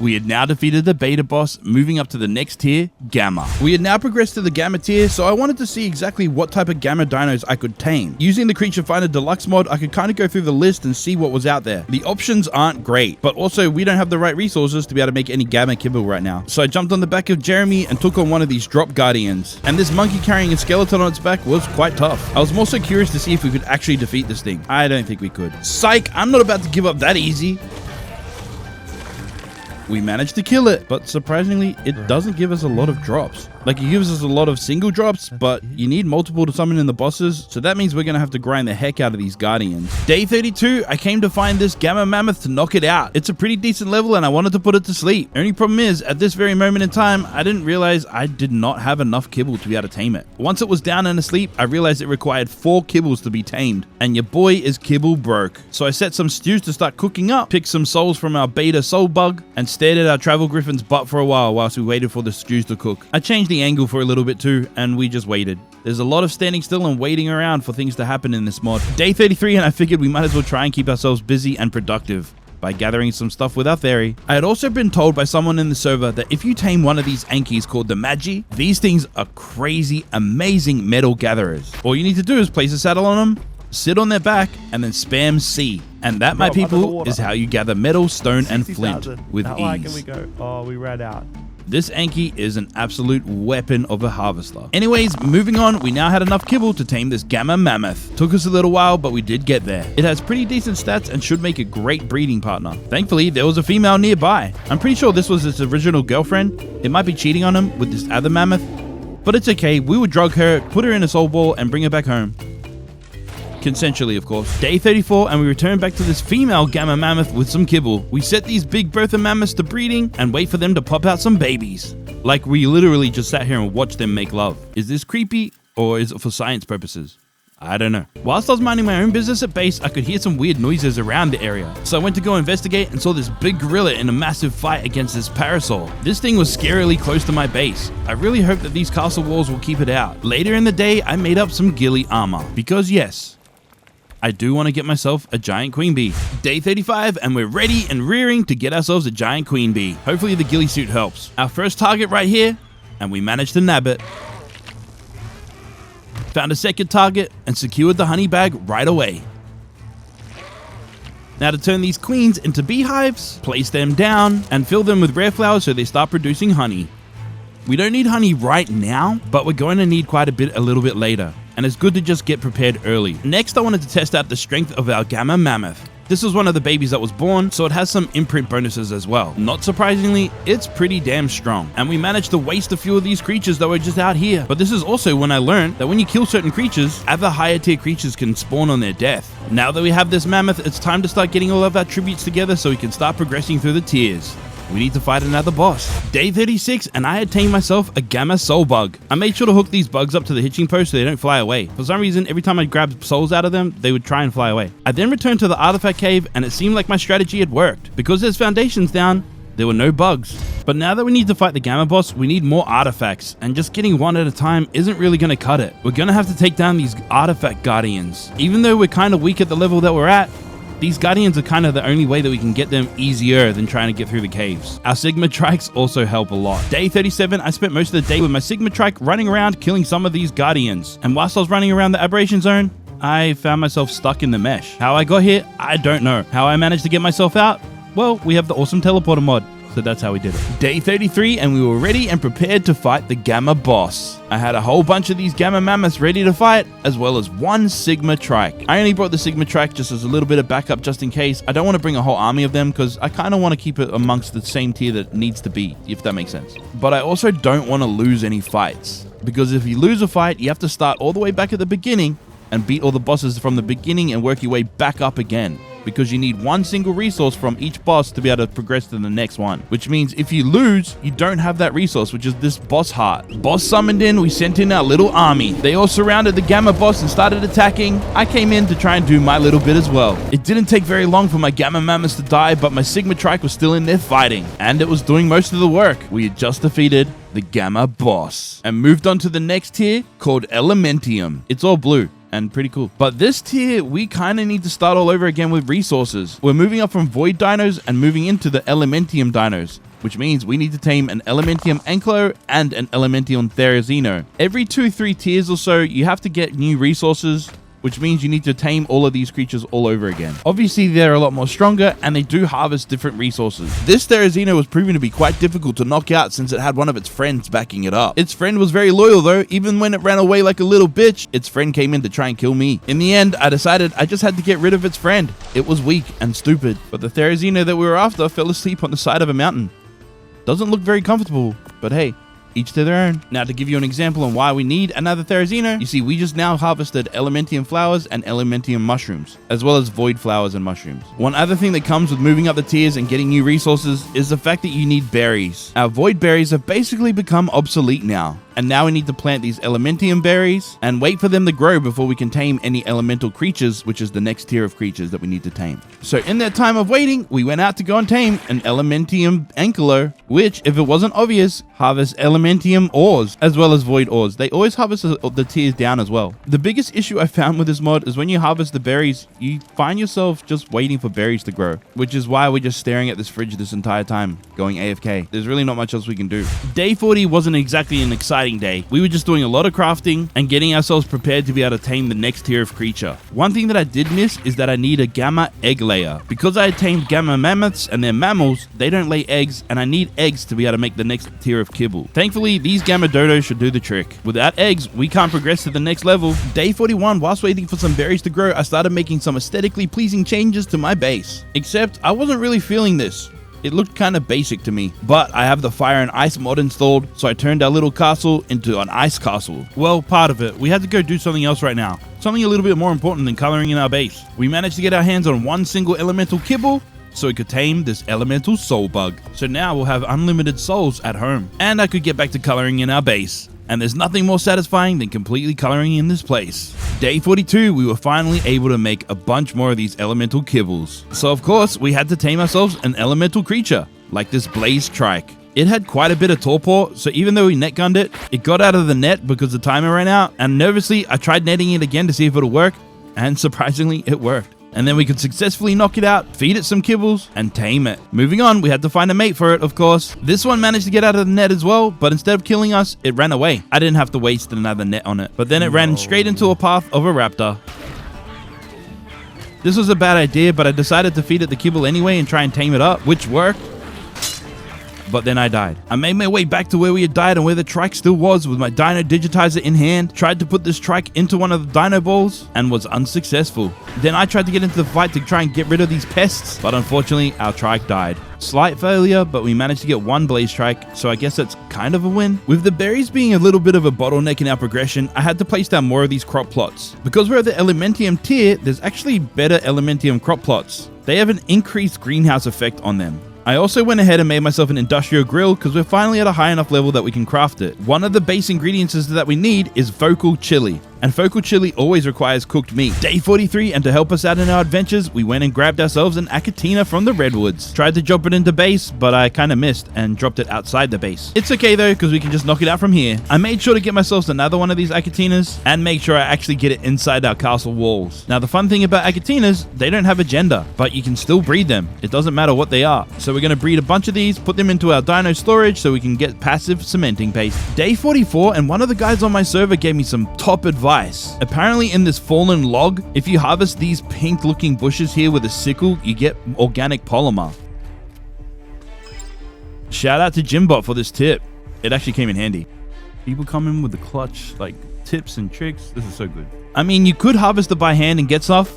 We had now defeated the beta boss, moving up to the next tier, Gamma. We had now progressed to the Gamma tier, so I wanted to see exactly what type of Gamma dinos I could tame. Using the Creature Finder Deluxe mod, I could kind of go through the list and see what was out there. The options aren't great, but also we don't have the right resources to be able to make any Gamma kibble right now. So I jumped on the back of Jeremy and took on one of these drop guardians. And this monkey carrying a skeleton on its back was quite tough. I was more so curious to see if we could actually defeat this thing. I don't think we could. Psych, I'm not about to give up that easy. We managed to kill it, but surprisingly, it doesn't give us a lot of drops. Like, it gives us a lot of single drops, but you need multiple to summon in the bosses, so that means we're gonna have to grind the heck out of these guardians. Day 32, I came to find this Gamma Mammoth to knock it out. It's a pretty decent level, and I wanted to put it to sleep. Only problem is, at this very moment in time, I didn't realize I did not have enough kibble to be able to tame it. Once it was down and asleep, I realized it required 4 kibbles to be tamed, and your boy is kibble broke. So I set some stews to start cooking up, picked some souls from our beta soul bug, and stared at our travel griffin's butt for a while whilst we waited for the stews to cook. I changed the angle for a little bit too, and we just waited. There's a lot of standing still and waiting around for things to happen in this mod. Day 33, and I figured we might as well try and keep ourselves busy and productive by gathering some stuff with our Theri. I had also been told by someone in the server that if you tame one of these Ankies called the Magi, these things are crazy, amazing metal gatherers. All you need to do is place a saddle on them, sit on their back, and then spam C. And that, my people, is how you gather metal, stone, and flint with How high ease. can we go? Oh, we ran out. This Anki is an absolute weapon of a harvester. Anyways, moving on, we now had enough kibble to tame this Gamma Mammoth. Took us a little while, but we did get there. It has pretty decent stats and should make a great breeding partner. Thankfully, there was a female nearby. I'm pretty sure this was its original girlfriend. It might be cheating on him with this other mammoth, but it's okay. We would drug her, put her in a soul ball, and bring her back home. Consensually, of course. Day 34, and we return back to this female Gamma Mammoth with some kibble. We set these big Bertha Mammoths to breeding and wait for them to pop out some babies. Like, we literally just sat here and watched them make love. Is this creepy, or is it for science purposes? I don't know. Whilst I was minding my own business at base, I could hear some weird noises around the area. So I went to go investigate and saw this big gorilla in a massive fight against this parasol. This thing was scarily close to my base. I really hope that these castle walls will keep it out. Later in the day, I made up some ghillie armor. Because yes, I do want to get myself a giant queen bee. Day 35, and we're ready and rearing to get ourselves a giant queen bee. Hopefully the ghillie suit helps. Our first target right here, and we managed to nab it. Found a second target and secured the honey bag right away. Now to turn these queens into beehives, place them down and fill them with rare flowers so they start producing honey. We don't need honey right now, but we're going to need quite a little bit later. and it's good to just get prepared early. Next, I wanted to test out the strength of our Gamma Mammoth. This is one of the babies that was born, so it has some imprint bonuses as well. Not surprisingly, it's pretty damn strong. And we managed to waste a few of these creatures that were just out here. But this is also when I learned that when you kill certain creatures, other higher tier creatures can spawn on their death. Now that we have this mammoth, it's time to start getting all of our tributes together so we can start progressing through the tiers. We need to fight another boss. Day 36, and I had tamed myself a Gamma Soul Bug. I made sure to hook these bugs up to the hitching post so they don't fly away. For some reason, every time I grabbed souls out of them, they would try and fly away. I then returned to the artifact cave, and it seemed like my strategy had worked. Because there's foundations down, there were no bugs. But now that we need to fight the Gamma boss, we need more artifacts, and just getting one at a time isn't really going to cut it. We're going to have to take down these artifact guardians. Even though we're kind of weak at the level that we're at, these guardians are kind of the only way that we can get them easier than trying to get through the caves. Our Sigma Trikes also help a lot. Day 37, I spent most of the day with my Sigma Trike running around killing some of these guardians. And whilst I was running around the aberration zone, I found myself stuck in the mesh. How I got here, I don't know. How I managed to get myself out? Well, we have the awesome teleporter mod. So that's how we did it. Day 33, and we were ready and prepared to fight the Gamma boss. I had a whole bunch of these Gamma Mammoths ready to fight, as well as one Sigma Trike. I only brought the Sigma Trike just as a little bit of backup just in case. I don't want to bring a whole army of them because I kind of want to keep it amongst the same tier that it needs to be, if that makes sense. But I also don't want to lose any fights, because if you lose a fight, you have to start all the way back at the beginning and beat all the bosses from the beginning and work your way back up again. Because you need one single resource from each boss to be able to progress to the next one. Which means if you lose, you don't have that resource, which is this boss heart. Boss summoned in, we sent in our little army. They all surrounded the Gamma boss and started attacking. I came in to try and do my little bit as well. It didn't take very long for my Gamma Mammoths to die, but my Sigma Trike was still in there fighting. And it was doing most of the work. We had just defeated the Gamma boss and moved on to the next tier called Elementium. It's all blue and pretty cool. But this tier, we kind of need to start all over again with resources. We're moving up from Void Dinos and moving into the Elementium Dinos, which means we need to tame an Elementium Anklo and an Elementium Therizino. Every 2-3 tiers or so, you have to get new resources, which means you need to tame all of these creatures all over again. Obviously, they're a lot more stronger, and they do harvest different resources. This Therizino was proven to be quite difficult to knock out since it had one of its friends backing it up. Its friend was very loyal though. Even when it ran away like a little bitch, its friend came in to try and kill me. In the end, I decided I just had to get rid of its friend. It was weak and stupid, but the Therizino that we were after fell asleep on the side of a mountain. Doesn't look very comfortable, but hey, each to their own. Now, to give you an example on why we need another Therizino, you see, we just now harvested Elementium flowers and Elementium mushrooms, as well as void flowers and mushrooms. One other thing that comes with moving up the tiers and getting new resources is the fact that you need berries. Our void berries have basically become obsolete now. And now we need to plant these Elementium berries and wait for them to grow before we can tame any elemental creatures, which is the next tier of creatures that we need to tame. So in that time of waiting, we went out to go and tame an Elementium Anklo, which, if it wasn't obvious, harvests Elementium ores as well as void ores. They always harvest the tiers down as well. The biggest issue I found with this mod is when you harvest the berries, you find yourself just waiting for berries to grow, which is why we're just staring at this fridge this entire time, going AFK. There's really not much else we can do. Day 40 wasn't exactly an exciting day. We were just doing a lot of crafting and getting ourselves prepared to be able to tame the next tier of creature. One thing that I did miss is that I need a Gamma egg layer. Because I had tamed Gamma mammoths and they're mammals, they don't lay eggs, and I need eggs to be able to make the next tier of kibble. Thankfully, these Gamma Dodos should do the trick. Without eggs, we can't progress to the next level. Day 41, whilst waiting for some berries to grow, I started making some aesthetically pleasing changes to my base. Except, I wasn't really feeling this. It looked kind of basic to me, but I have the fire and ice mod installed, so I turned our little castle into an ice castle. Well, part of it. We had to go do something else right now. Something a little bit more important than coloring in our base. We managed to get our hands on one single elemental kibble, so we could tame this elemental soul bug. So now we'll have unlimited souls at home, and I could get back to coloring in our base. And there's nothing more satisfying than completely coloring in this place. Day 42, we were finally able to make a bunch more of these elemental kibbles. So of course, we had to tame ourselves an elemental creature, like this blaze trike. It had quite a bit of torpor, so even though we net gunned it, it got out of the net because the timer ran out, and nervously, I tried netting it again to see if it'll work, and surprisingly, it worked. And then we could successfully knock it out, feed it some kibbles, and tame it. Moving on, we had to find a mate for it, of course. This one managed to get out of the net as well, but instead of killing us, it ran away. I didn't have to waste another net on it, but then it ran straight into a path of a raptor. This was a bad idea, but I decided to feed it the kibble anyway and try and tame it up, which worked. but then I died. I made my way back to where we had died and where the trike still was with my dino digitizer in hand, tried to put this trike into one of the dino balls and was unsuccessful. Then I tried to get into the fight to try and get rid of these pests, but unfortunately our trike died. Slight failure, but we managed to get one blaze trike, so I guess that's kind of a win. With the berries being a little bit of a bottleneck in our progression, I had to place down more of these crop plots. Because we're at the Elementium tier, there's actually better Elementium crop plots. They have an increased greenhouse effect on them. I also went ahead and made myself an industrial grill because we're finally at a high enough level that we can craft it. One of the base ingredients that we need is focal chili. And focal chili always requires cooked meat. Day 43, and to help us out in our adventures, we went and grabbed ourselves an Achatina from the redwoods. Tried to drop it into base, but I kind of missed and dropped it outside the base. It's okay though, because we can just knock it out from here. I made sure to get myself another one of these Achatinas and make sure I actually get it inside our castle walls. Now the fun thing about Achatinas, they don't have a gender, but you can still breed them. It doesn't matter what they are. So we're going to breed a bunch of these, put them into our dino storage so we can get passive cementing paste. Day 44, and one of the guys on my server gave me some top advice. Apparently in this fallen log, if you harvest these pink looking bushes here with a sickle, you get organic polymer. Shout out to Jimbot for this tip. It actually came in handy. People come in with the clutch like tips and tricks. This is so good. I mean, you could harvest it by hand and get stuff,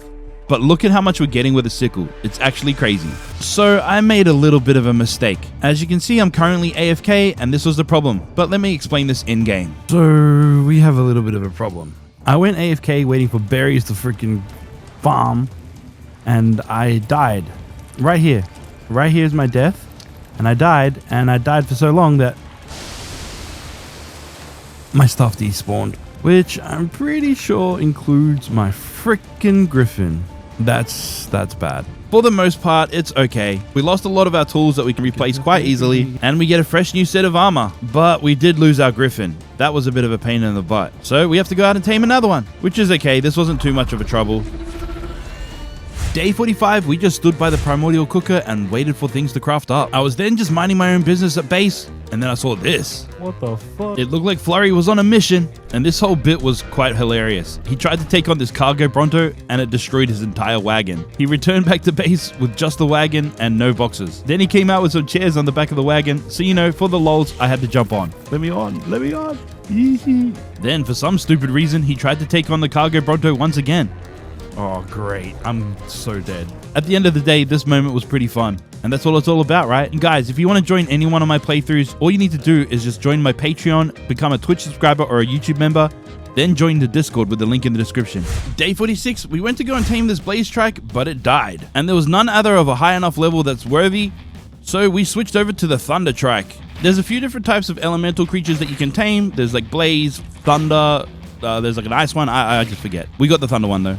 but look at how much we're getting with a sickle. It's actually crazy. So I made a little bit of a mistake. As you can see, I'm currently AFK and this was the problem, but let me explain this in game. So we have a little bit of a problem. I went AFK waiting for berries to freaking farm and I died. Right here. Right here is my death. And I died for so long that my stuff despawned, which I'm pretty sure includes my freaking griffin. That's bad. For the most part, it's okay. We lost a lot of our tools that we can replace quite easily, and we get a fresh new set of armor. But we did lose our griffin. That was a bit of a pain in the butt. So we have to go out and tame another one, which is okay. This wasn't too much of a trouble. Day 45, we just stood by the Primordial cooker and waited for things to craft up. I was then just minding my own business at base, and then I saw this. What the fuck? It looked like Flurry was on a mission, and this whole bit was quite hilarious. He tried to take on this cargo Bronto, and it destroyed his entire wagon. He returned back to base with just the wagon and no boxes. Then he came out with some chairs on the back of the wagon, so you know, for the lols, I had to jump on. Let me on, let me on. Then, for some stupid reason, he tried to take on the cargo Bronto once again. Oh, great. I'm so dead. At the end of the day, this moment was pretty fun. And that's all it's all about, right? And guys, if you want to join any one of my playthroughs, all you need to do is just join my Patreon, become a Twitch subscriber or a YouTube member, then join the Discord with the link in the description. Day 46, we went to go and tame this blaze trike, but it died. And there was none other of a high enough level that's worthy, so we switched over to the thunder trike. There's a few different types of elemental creatures that you can tame. There's like blaze, thunder, there's like an ice one. I just forget. We got the thunder one though.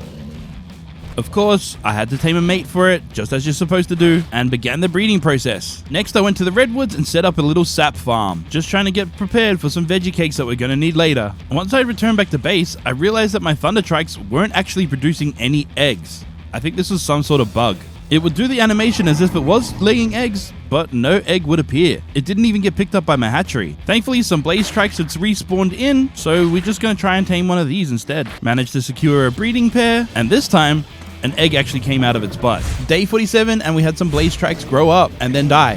Of course, I had to tame a mate for it, just as you're supposed to do, and began the breeding process. Next, I went to the redwoods and set up a little sap farm, just trying to get prepared for some veggie cakes that we're going to need later. Once I returned back to base, I realized that my thunder trikes weren't actually producing any eggs. I think this was some sort of bug. It would do the animation as if it was laying eggs, but no egg would appear. It didn't even get picked up by my hatchery. Thankfully, some blaze trikes had respawned in, so we're just going to try and tame one of these instead. Managed to secure a breeding pair, and this time, an egg actually came out of its butt. Day 47, and we had some blaze trikes grow up and then die.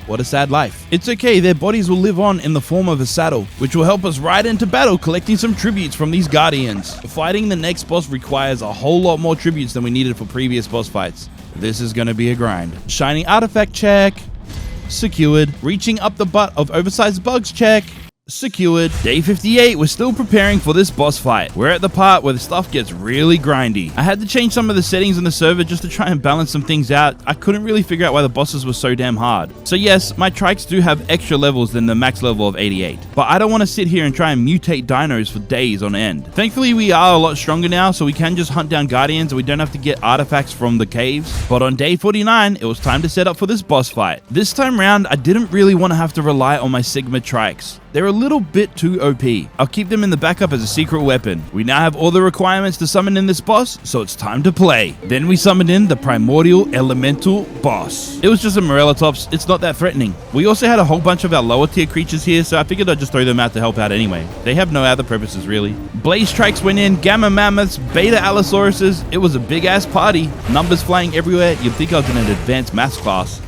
What a sad life. It's okay, their bodies will live on in the form of a saddle, which will help us ride into battle collecting some tributes from these guardians. Fighting the next boss requires a whole lot more tributes than we needed for previous boss fights. This is going to be a grind. Shiny artifact check. Secured. Reaching up the butt of oversized bugs check. Secured. Day 58, we're still preparing for this boss fight. We're at the part where the stuff gets really grindy. I had to change some of the settings on the server just to try and balance some things out. I couldn't really figure out why the bosses were so damn hard. So yes, my trikes do have extra levels than the max level of 88. But I don't want to sit here and try and mutate dinos for days on end. Thankfully, we are a lot stronger now, so we can just hunt down guardians and we don't have to get artifacts from the caves. But on day 49, it was time to set up for this boss fight. This time round, I didn't really want to have to rely on my Sigma trikes. They're a little bit too OP. I'll keep them in the backup as a secret weapon. We now have all the requirements to summon in this boss, so it's time to play. Then we summoned in the Primordial Elemental boss. It was just a Morellatops, it's not that threatening. We also had a whole bunch of our lower tier creatures here, so I figured I'd just throw them out to help out anyway. They have no other purposes really. Blaze trikes went in, Gamma Mammoths, Beta Allosauruses. It was a big ass party. Numbers flying everywhere. You'd think I was in an advanced maths class.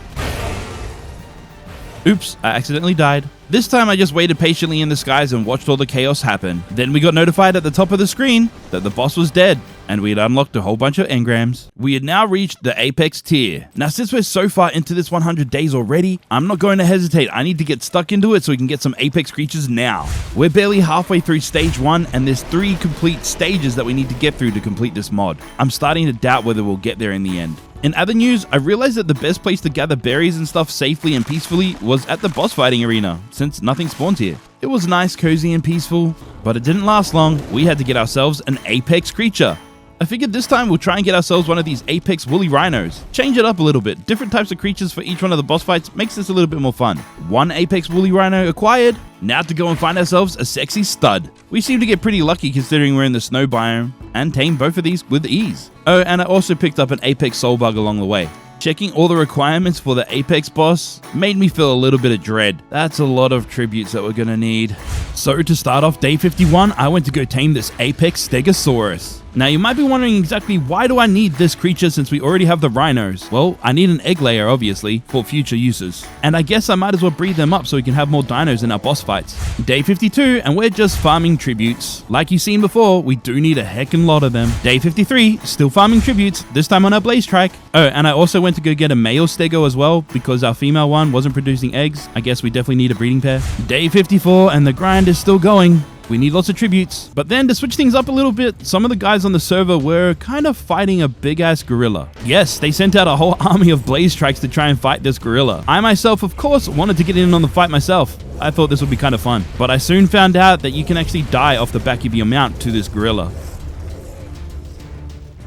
Oops, I accidentally died. This time I just waited patiently in the skies and watched all the chaos happen. Then we got notified at the top of the screen that the boss was dead, and we had unlocked a whole bunch of engrams. We had now reached the Apex tier. Now since we're so far into this 100 days already, I'm not going to hesitate. I need to get stuck into it so we can get some Apex creatures now. We're barely halfway through stage 1, and there's 3 complete stages that we need to get through to complete this mod. I'm starting to doubt whether we'll get there in the end. In other news, I realized that the best place to gather berries and stuff safely and peacefully was at the boss fighting arena, since nothing spawns here. It was nice, cozy, and peaceful, but it didn't last long. We had to get ourselves an Apex creature. I figured this time we'll try and get ourselves one of these Apex woolly rhinos. Change it up a little bit. Different types of creatures for each one of the boss fights makes this a little bit more fun. 1 Apex woolly rhino acquired. Now to go and find ourselves a sexy stud. We seem to get pretty lucky considering we're in the snow biome and tame both of these with ease. Oh, and I also picked up an Apex soul bug along the way. Checking all the requirements for the Apex boss made me feel a little bit of dread. That's a lot of tributes that we're gonna need. So to start off day 51, I went to go tame this Apex Stegosaurus. Now you might be wondering exactly why do I need this creature since we already have the rhinos? Well, I need an egg layer obviously for future uses. And I guess I might as well breed them up so we can have more dinos in our boss fights. Day 52 and we're just farming tributes. Like you've seen before, we do need a heckin' lot of them. Day 53, still farming tributes, this time on our blaze track. Oh, and I also went to go get a male stego as well because our female one wasn't producing eggs. I guess we definitely need a breeding pair. Day 54 and the grind is still going. We need lots of tributes. But then to switch things up a little bit, some of the guys on the server were kind of fighting a big-ass gorilla. Yes, they sent out a whole army of blaze tracks to try and fight this gorilla. I myself, of course, wanted to get in on the fight myself. I thought this would be kind of fun. But I soon found out that you can actually die off the back of your mount to this gorilla.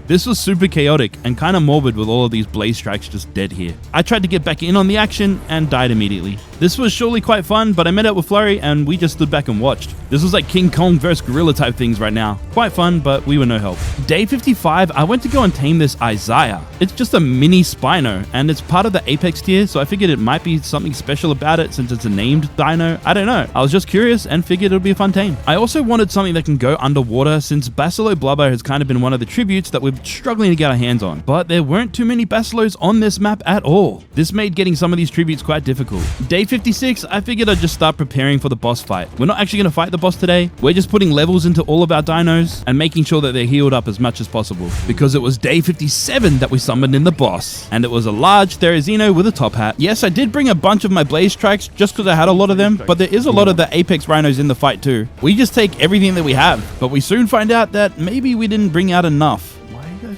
This was super chaotic and kind of morbid with all of these blaze tracks just dead here. I tried to get back in on the action and died immediately. This was surely quite fun, but I met up with Flurry and we just stood back and watched. This was like King Kong versus gorilla type things right now. Quite fun, but we were no help. Day 55, I went to go and tame this Isaiah. It's just a mini Spino and it's part of the Apex tier, so I figured it might be something special about it since it's a named dino. I don't know. I was just curious and figured it would be a fun tame. I also wanted something that can go underwater since Basilo Blubber has kind of been one of the tributes that we've struggling to get our hands on, but there weren't too many Basilos on this map at all. This made getting some of these tributes quite difficult. Day 56, I figured I'd just start preparing for the boss fight. We're not actually going to fight the boss today. We're just putting levels into all of our dinos and making sure that they're healed up as much as possible, because it was day 57 that we summoned in the boss, and it was a large Therizino with a top hat. Yes, I did bring a bunch of my blaze tracks just because I had a lot of them, but there is a lot of the Apex rhinos in the fight too. We just take everything that we have, but we soon find out that maybe we didn't bring out enough.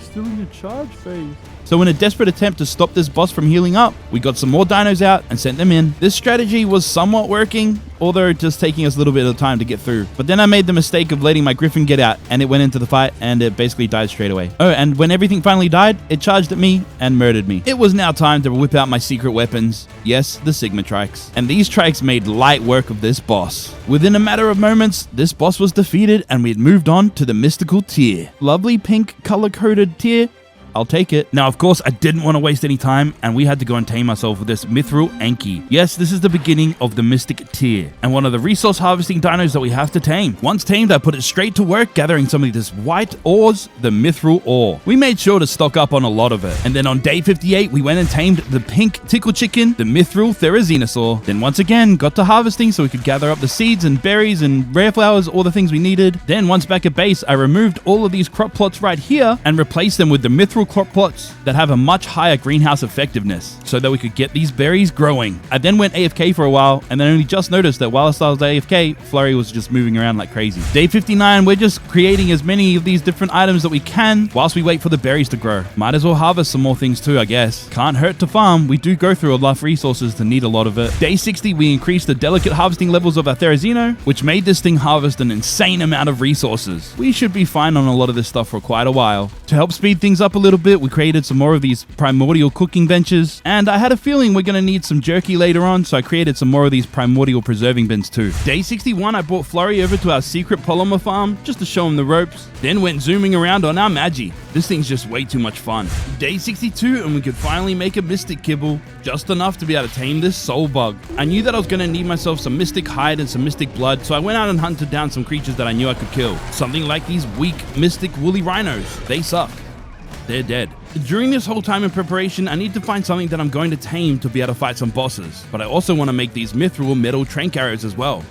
Still in the charge phase. So in a desperate attempt to stop this boss from healing up, we got some more dinos out and sent them in. This strategy was somewhat working, although just taking us a little bit of time to get through. But then I made the mistake of letting my griffin get out and it went into the fight and it basically died straight away. Oh, and when everything finally died, it charged at me and murdered me. It was now time to whip out my secret weapons. Yes, the Sigma trikes. And these trikes made light work of this boss. Within a matter of moments, this boss was defeated and we had moved on to the mystical tier. Lovely pink color-coded tier. I'll take it. Now, of course, I didn't want to waste any time, and we had to go and tame ourselves with this Mithril Anki. Yes, this is the beginning of the Mystic tier, and one of the resource harvesting dinos that we have to tame. Once tamed, I put it straight to work, gathering some of this white ores, the Mithril ore. We made sure to stock up on a lot of it. And then on day 58, we went and tamed the pink tickle chicken, the Mithril Therizinosaur. Then once again, got to harvesting so we could gather up the seeds and berries and rare flowers, all the things we needed. Then once back at base, I removed all of these crop plots right here and replaced them with the Mithril crop plots that have a much higher greenhouse effectiveness so that we could get these berries growing. I then went AFK for a while and then only just noticed that whilst I was AFK, Flurry was just moving around like crazy. Day 59, we're just creating as many of these different items that we can whilst we wait for the berries to grow. Might as well harvest some more things too, I guess. Can't hurt to farm. We do go through enough resources to need a lot of it. Day 60, we increased the delicate harvesting levels of our Therizino, which made this thing harvest an insane amount of resources. We should be fine on a lot of this stuff for quite a while. To help speed things up a little bit, we created some more of these primordial cooking benches, and I had a feeling we're going to need some jerky later on, so I created some more of these primordial preserving bins too. Day 61, I brought Flurry over to our secret polymer farm just to show him the ropes, then went zooming around on our Magi. This thing's just way too much fun. Day 62, and we could finally make a mystic kibble, just enough to be able to tame this soul bug. I knew that I was going to need myself some mystic hide and some mystic blood, so I went out and hunted down some creatures that I knew I could kill. Something like these weak mystic woolly rhinos. They suck. They're dead. During this whole time in preparation, I need to find something that I'm going to tame to be able to fight some bosses. But I also want to make these mithril metal trank arrows as well.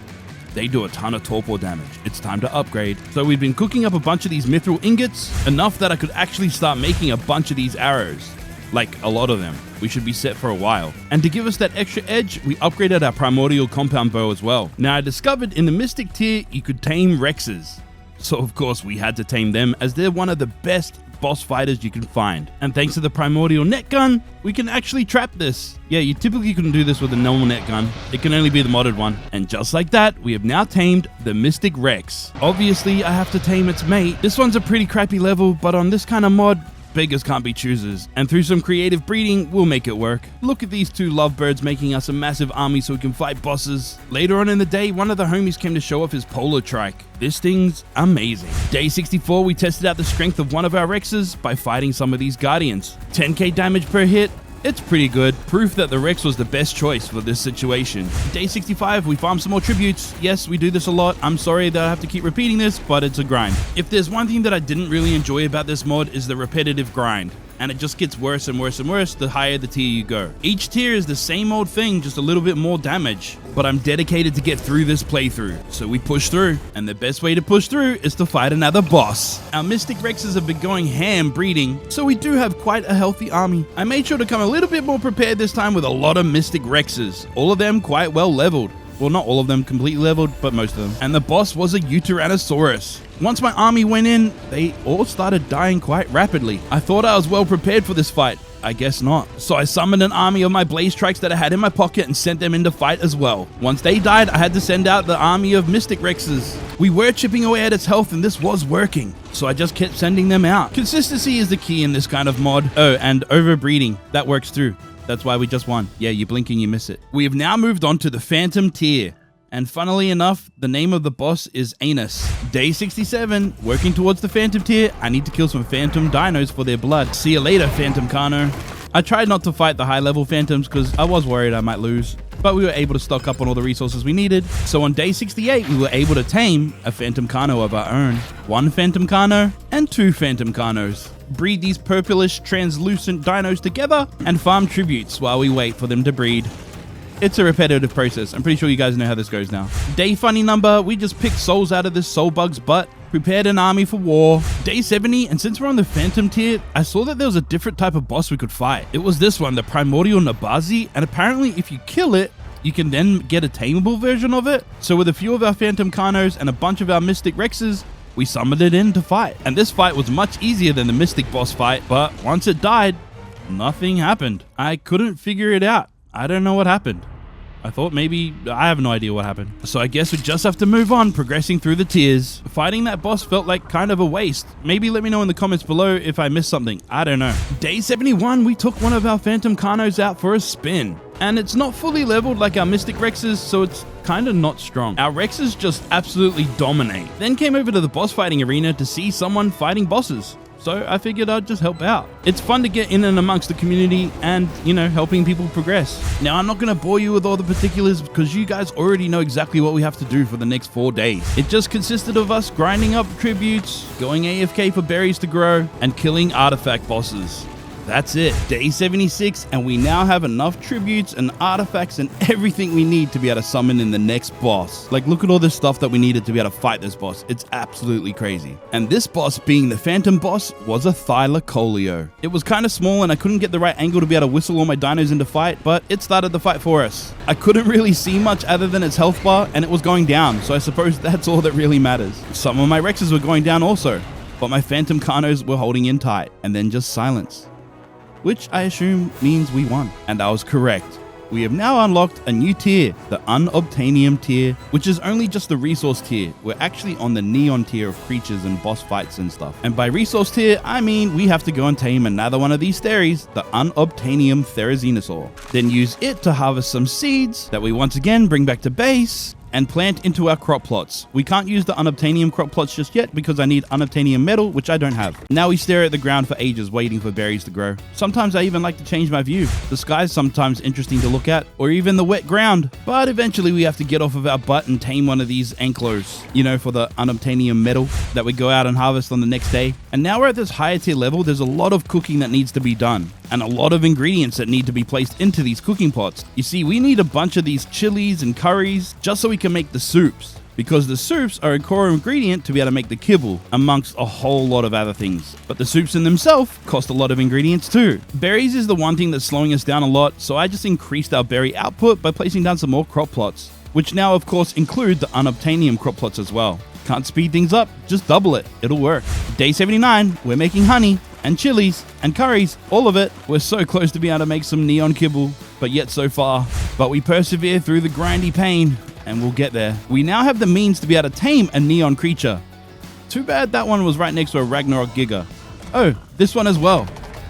They do a ton of torpor damage. It's time to upgrade. So we've been cooking up a bunch of these mithril ingots, enough that I could actually start making a bunch of these arrows. Like, a lot of them. We should be set for a while. And to give us that extra edge, we upgraded our Primordial compound bow as well. Now, I discovered in the Mystic tier, you could tame Rexes. So, of course, we had to tame them, as they're one of the best boss fighters you can find. And thanks to the Primordial net gun, we can actually trap this. Yeah, you typically couldn't do this with a normal net gun. It can only be the modded one. And just like that, we have now tamed the Mystic Rex. Obviously, I have to tame its mate. This one's a pretty crappy level, but on this kind of mod, beggars can't be choosers, and through some creative breeding, we'll make it work. Look at these two lovebirds making us a massive army so we can fight bosses. Later on in the day, one of the homies came to show off his polar trike. This thing's amazing. Day 64, we tested out the strength of one of our Rexes by fighting some of these guardians. 10k damage per hit. It's pretty good. Proof that the Rex was the best choice for this situation. Day 65, we farmed some more tributes. Yes, we do this a lot. I'm sorry that I have to keep repeating this, but it's a grind. If there's one thing that I didn't really enjoy about this mod is the repetitive grind. And it just gets worse and worse and worse the higher the tier you go. Each tier is the same old thing, just a little bit more damage. But I'm dedicated to get through this playthrough, so we push through. And the best way to push through is to fight another boss. Our Mystic Rexes have been going ham breeding, so we do have quite a healthy army. I made sure to come a little bit more prepared this time with a lot of Mystic Rexes. All of them quite well leveled. Well, not all of them completely leveled, but most of them. And the boss was a Tyrannosaurus. Once my army went in, they all started dying quite rapidly. I thought I was well prepared for this fight. I guess not. So I summoned an army of my blaze trikes that I had in my pocket and sent them into fight as well. Once they died, I had to send out the army of Mystic Rexes. We were chipping away at its health and this was working. So I just kept sending them out. Consistency is the key in this kind of mod. Oh, and overbreeding. That works too. That's why we just won. Yeah, you blink and you miss it. We have now moved on to the Phantom tier. And funnily enough, the name of the boss is Anus. Day 67, working towards the Phantom tier. I need to kill some Phantom dinos for their blood. See you later, Phantom Kano. I tried not to fight the high level Phantoms because I was worried I might lose. But we were able to stock up on all the resources we needed. So on day 68, we were able to tame a Phantom Kano of our own. 1 Phantom Kano and 2 Phantom Kanos. Breed these purplish, translucent dinos together and farm tributes while we wait for them to breed. It's a repetitive process. I'm pretty sure you guys know how this goes now. Day funny number, we just picked souls out of this soul bug's butt, prepared an army for war. Day 70, and since we're on the Phantom tier, I saw that there was a different type of boss we could fight. It was this one, the Primordial Nabazi, and apparently if you kill it, you can then get a tameable version of it. So with a few of our Phantom Kanos and a bunch of our Mystic Rexes, we summoned it in to fight. And this fight was much easier than the Mystic boss fight, but once it died, nothing happened. I couldn't figure it out. I don't know what happened. I thought maybe, I have no idea what happened. So I guess we just have to move on, progressing through the tiers. Fighting that boss felt like kind of a waste. Maybe let me know in the comments below if I missed something. I don't know. Day 71, we took one of our Phantom Kanos out for a spin. And it's not fully leveled like our Mystic Rexes, so it's kind of not strong. Our Rexes just absolutely dominate. Then came over to the boss fighting arena to see someone fighting bosses. So I figured I'd just help out. It's fun to get in and amongst the community and, you know, helping people progress. Now, I'm not going to bore you with all the particulars because you guys already know exactly what we have to do for the next 4 days. It just consisted of us grinding up tributes, going AFK for berries to grow, and killing artifact bosses. That's it. Day 76, and we now have enough tributes and artifacts and everything we need to be able to summon in the next boss. Like, look at all this stuff that we needed to be able to fight this boss. It's absolutely crazy. And this boss, being the Phantom boss, was a Thylacoleo. It was kind of small and I couldn't get the right angle to be able to whistle all my dinos into fight, but it started the fight for us. I couldn't really see much other than its health bar, and it was going down, so I suppose that's all that really matters. Some of my Rexes were going down also, but my Phantom Kanos were holding in tight, and then just silence. Which I assume means we won. And I was correct. We have now unlocked a new tier, the Unobtainium tier, which is only just the resource tier. We're actually on the neon tier of creatures and boss fights and stuff. And by resource tier, I mean we have to go and tame another one of these Theris, the Unobtainium Therizinosaur. Then use it to harvest some seeds that we once again bring back to base. and plant into our crop plots. We can't use the unobtainium crop plots just yet because I need unobtainium metal, which I don't have. Now we stare at the ground for ages waiting for berries to grow. Sometimes I even like to change my view. The sky's sometimes interesting to look at, or even the wet ground. But eventually we have to get off of our butt and tame one of these anklos, you know, for the unobtainium metal that we go out and harvest on the next day. And now we're at this higher tier level, there's a lot of cooking that needs to be done, and a lot of ingredients that need to be placed into these cooking pots. You see, we need a bunch of these chilies and curries just so we can make the soups, because the soups are a core ingredient to be able to make the kibble, amongst a whole lot of other things. But the soups in themselves cost a lot of ingredients too. Berries is the one thing that's slowing us down a lot, so I just increased our berry output by placing down some more crop plots, which now of course include the unobtainium crop plots as well. Can't speed things up, just double it, it'll work. Day 79, we're making honey and chilies and curries, all of it. We're so close to being able to make some neon kibble, but yet so far. But we persevere through the grindy pain, and we'll get there. We now have the means to be able to tame a neon creature. Too bad that one was right next to a Ragnarok Giga. Oh, this one as well,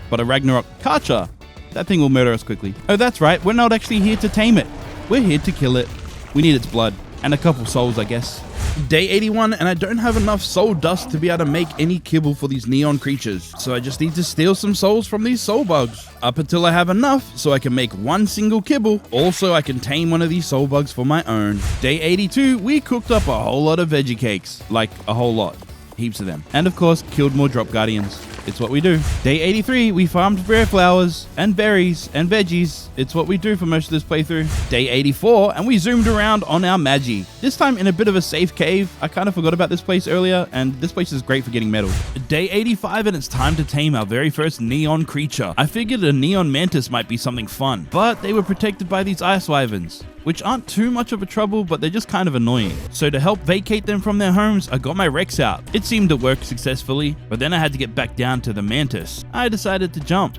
but a Ragnarok Karcher. That thing will murder us quickly. Oh, that's right, we're not actually here to tame it. We're here to kill it. We need its blood, and a couple souls, I guess. Day 81, and I don't have enough soul dust to be able to make any kibble for these neon creatures, so I just need to steal some souls from these soul bugs up until I have enough so I can make one single kibble. Also, I can tame one of these soul bugs for my own. Day 82, we cooked up a whole lot of veggie cakes, like a whole lot, heaps of them, and of course killed more drop guardians. It's what we do. Day 83, we farmed rare flowers and berries and veggies. It's what we do for most of this playthrough. Day 84, and we zoomed around on our Magi. This time in a bit of a safe cave. I kind of forgot about this place earlier, and this place is great for getting metal. Day 85, and it's time to tame our very first neon creature. I figured a neon mantis might be something fun, but they were protected by these ice wyverns, which aren't too much of a trouble, but they're just kind of annoying. So to help vacate them from their homes, I got my Rex out. It seemed to work successfully, but then I had to get back down to the mantis. I decided to jump.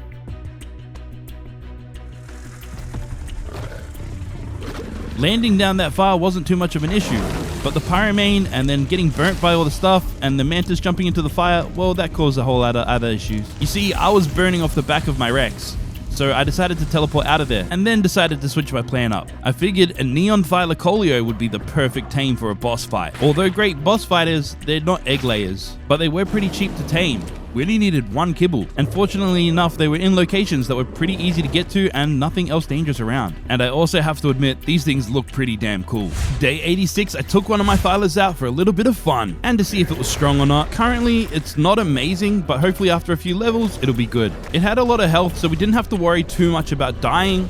Landing down that far wasn't too much of an issue, but the pyromane and then getting burnt by all the stuff and the mantis jumping into the fire, well, that caused a whole lot of other issues. You see, I was burning off the back of my Rex, so I decided to teleport out of there, and then decided to switch my plan up. I figured a neon thylacoleo would be the perfect tame for a boss fight. Although great boss fighters, they're not egg layers, but they were pretty cheap to tame. We only needed one kibble, and fortunately enough, they were in locations that were pretty easy to get to and nothing else dangerous around. And I also have to admit, these things look pretty damn cool. Day 86, I took one of my thylas out for a little bit of fun, and to see if it was strong or not. Currently, it's not amazing, but hopefully after a few levels, it'll be good. It had a lot of health, so we didn't have to worry too much about dying,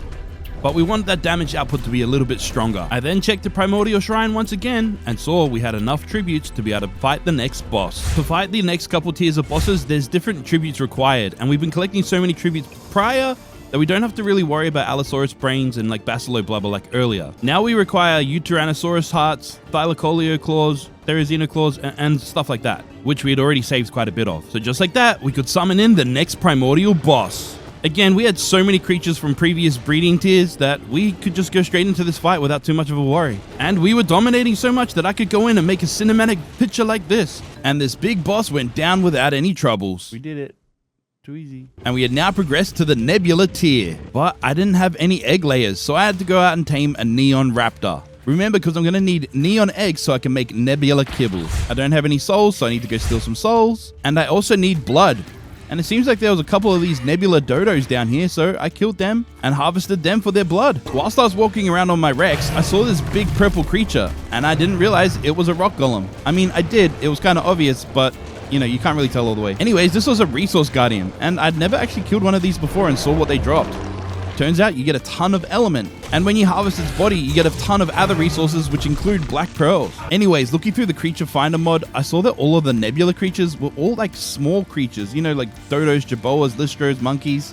but we wanted that damage output to be a little bit stronger. I then checked the Primordial Shrine once again and saw we had enough tributes to be able to fight the next boss. To fight the next couple tiers of bosses, there's different tributes required, and we've been collecting so many tributes prior that we don't have to really worry about Allosaurus brains and like Basiloblubber blubber like earlier. Now we require Tyrannosaurus hearts, Thylacoleo claws, Therizino claws, and stuff like that, which we had already saved quite a bit of. So just like that, we could summon in the next primordial boss. Again, we had so many creatures from previous breeding tiers that we could just go straight into this fight without too much of a worry. And we were dominating so much that I could go in and make a cinematic picture like this. And this big boss went down without any troubles. We did it. Too easy. And we had now progressed to the Nebula tier. But I didn't have any egg layers, so I had to go out and tame a neon raptor. Remember, because I'm going to need neon eggs so I can make Nebula kibble. I don't have any souls, so I need to go steal some souls. And I also need blood. And it seems like there was a couple of these Nebula Dodos down here, so I killed them and harvested them for their blood. Whilst I was walking around on my Rex, I saw this big purple creature, and I didn't realize it was a rock golem. I mean, I did. It was kind of obvious, but you know, you can't really tell all the way. Anyways, this was a resource guardian, and I'd never actually killed one of these before and saw what they dropped. Turns out you get a ton of element, and when you harvest its body, you get a ton of other resources, which include black pearls. Anyways, looking through the creature finder mod, I saw that all of the Nebula creatures were all like small creatures, you know, like Dodos, Jaboas, Listros, monkeys.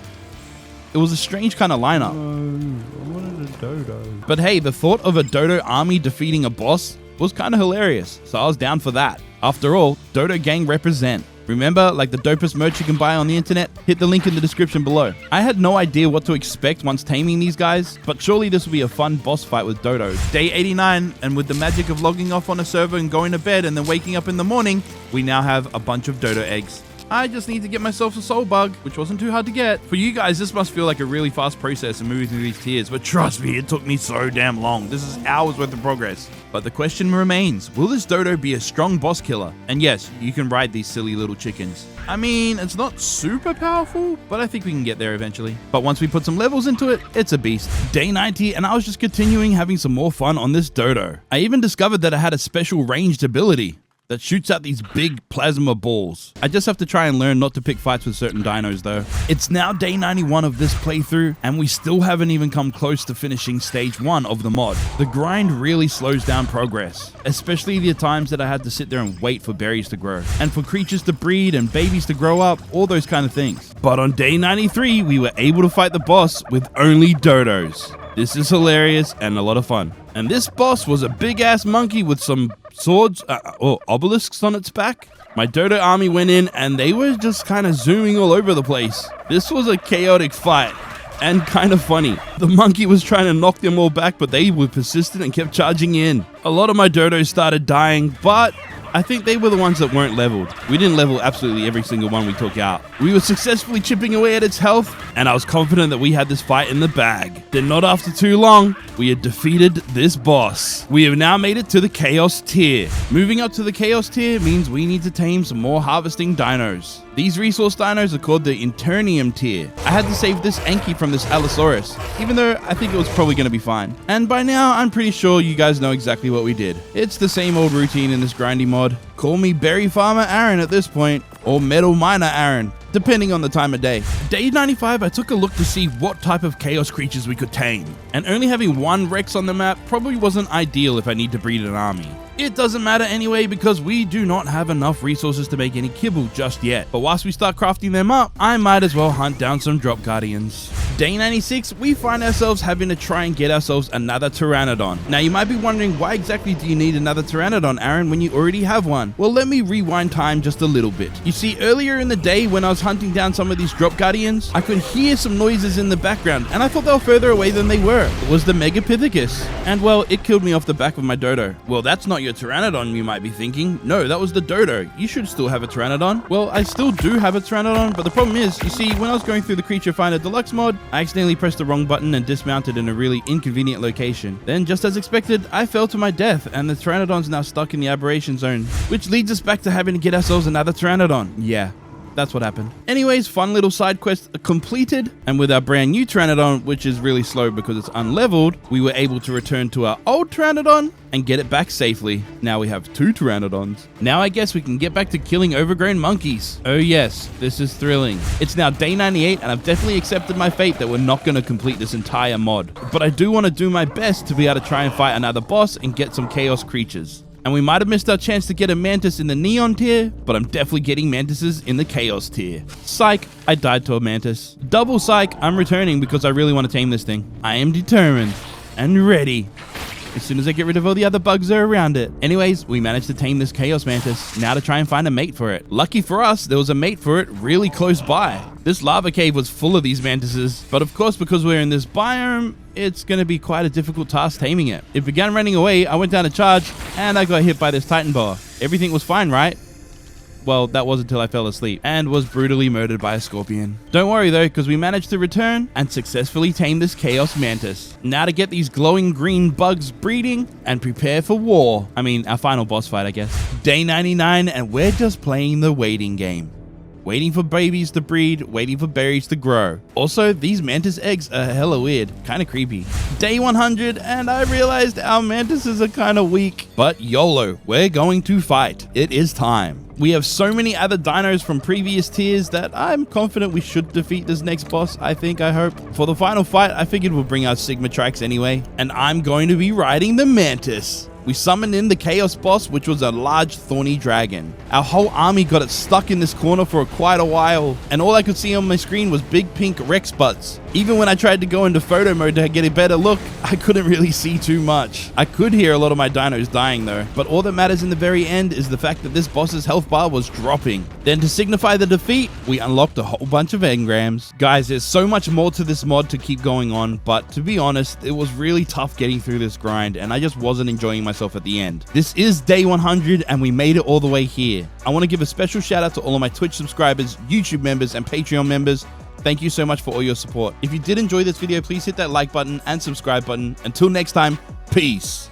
It was a strange kind of lineup. I wanted a Dodo. But hey, the thought of a Dodo army defeating a boss was kind of hilarious, so I was down for that. After all, Dodo gang represent. Remember, like the dopest merch you can buy on the internet? Hit the link in the description below. I had no idea what to expect once taming these guys, but surely this will be a fun boss fight with Dodos. Day 89, and with the magic of logging off on a server and going to bed and then waking up in the morning, we now have a bunch of Dodo eggs. I just need to get myself a soul bug, which wasn't too hard to get. For you guys, this must feel like a really fast process of moving through these tiers, but trust me, it took me so damn long. This is hours worth of progress. But the question remains, will this Dodo be a strong boss killer? And yes, you can ride these silly little chickens. I mean, it's not super powerful, but I think we can get there eventually. But once we put some levels into it, it's a beast. Day 90, and I was just continuing having some more fun on this Dodo. I even discovered that it had a special ranged ability that shoots out these big plasma balls. I just have to try and learn not to pick fights with certain dinos though. It's now day 91 of this playthrough, and we still haven't even come close to finishing stage 1 of the mod. The grind really slows down progress, especially the times that I had to sit there and wait for berries to grow, and for creatures to breed and babies to grow up, all those kind of things. But on day 93, we were able to fight the boss with only dodos. This is hilarious and a lot of fun. And this boss was a big ass monkey with some swords or obelisks on its back. My Dodo army went in and they were just kind of zooming all over the place. This was a chaotic fight and kind of funny. The monkey was trying to knock them all back, but they were persistent and kept charging in. A lot of my Dodos started dying, but I think they were the ones that weren't leveled. We didn't level absolutely every single one we took out. We were successfully chipping away at its health, and I was confident that we had this fight in the bag. Then not after too long, we had defeated this boss. We have now made it to the Chaos tier. Moving up to the Chaos tier means we need to tame some more harvesting dinos. These resource dinos are called the Elementium tier. I had to save this Anki from this Allosaurus, even though I think it was probably going to be fine. And by now, I'm pretty sure you guys know exactly what we did. It's the same old routine in this grindy mod. Call me Berry Farmer Aaron at this point, or Metal Miner Aaron, depending on the time of day. Day 95, I took a look to see what type of chaos creatures we could tame, and only having one Rex on the map probably wasn't ideal if I need to breed an army. It doesn't matter anyway because we do not have enough resources to make any kibble just yet. But whilst we start crafting them up, I might as well hunt down some drop guardians. Day 96, we find ourselves having to try and get ourselves another Pteranodon. Now you might be wondering, why exactly do you need another Pteranodon, Aaron, when you already have one? Well, let me rewind time just a little bit. You see, earlier in the day when I was hunting down some of these drop guardians, I could hear some noises in the background, and I thought they were further away than they were. It was the Megapithecus. And well, it killed me off the back of my Dodo. Well, that's not your Pteranodon, you might be thinking. No, that was the Dodo. You should still have a Pteranodon. Well, I still do have a Pteranodon, but the problem is, you see, when I was going through the Creature Finder Deluxe mod, I accidentally pressed the wrong button and dismounted in a really inconvenient location. Then, just as expected, I fell to my death, and the Pteranodon's now stuck in the aberration zone, which leads us back to having to get ourselves another Pteranodon. Yeah. That's what happened. Anyways, fun little side quest completed, and with our brand new Pteranodon, which is really slow because it's unleveled, we were able to return to our old Pteranodon and get it back safely. Now we have 2 Pteranodons. Now I guess we can get back to killing overgrown monkeys. Oh yes, this is thrilling. It's now day 98 and I've definitely accepted my fate that we're not going to complete this entire mod. But I do want to do my best to be able to try and fight another boss and get some chaos creatures. And we might have missed our chance to get a mantis in the neon tier, but I'm definitely getting mantises in the chaos tier. Psych, I died to a mantis. Double psych, I'm returning because I really want to tame this thing. I am determined and ready as soon as I get rid of all the other bugs that are around it. Anyways, we managed to tame this chaos mantis. Now to try and find a mate for it. Lucky for us, there was a mate for it really close by. This lava cave was full of these mantises, but of course because we're in this biome, it's going to be quite a difficult task taming it. It began running away, I went down to charge, and I got hit by this titan boa. Everything was fine, right? Well, that was until I fell asleep and was brutally murdered by a scorpion. Don't worry though, because we managed to return and successfully tame this chaos mantis. Now to get these glowing green bugs breeding and prepare for war. I mean, our final boss fight, I guess. Day 99, and we're just playing the waiting game. Waiting for babies to breed, waiting for berries to grow. Also, these mantis eggs are hella weird, kind of creepy. Day 100, and I realized our mantises are kind of weak. But YOLO, we're going to fight. It is time. We have so many other dinos from previous tiers that I'm confident we should defeat this next boss, I hope. For the final fight, I figured we'll bring our Sigmatrax anyway, and I'm going to be riding the mantis. We summoned in the Chaos boss, which was a large thorny dragon. Our whole army got it stuck in this corner for quite a while, and all I could see on my screen was big pink Rex butts. Even when I tried to go into photo mode to get a better look, I couldn't really see too much. I could hear a lot of my dinos dying though, but all that matters in the very end is the fact that this boss's health bar was dropping. Then to signify the defeat, we unlocked a whole bunch of engrams. Guys, there's so much more to this mod to keep going on, but to be honest, it was really tough getting through this grind and I just wasn't enjoying myself at the end. This is day 100 and we made it all the way here. I want to give a special shout out to all of my Twitch subscribers, YouTube members, and Patreon members. Thank you so much for all your support. If you did enjoy this video, please hit that like button and subscribe button. Until next time, peace.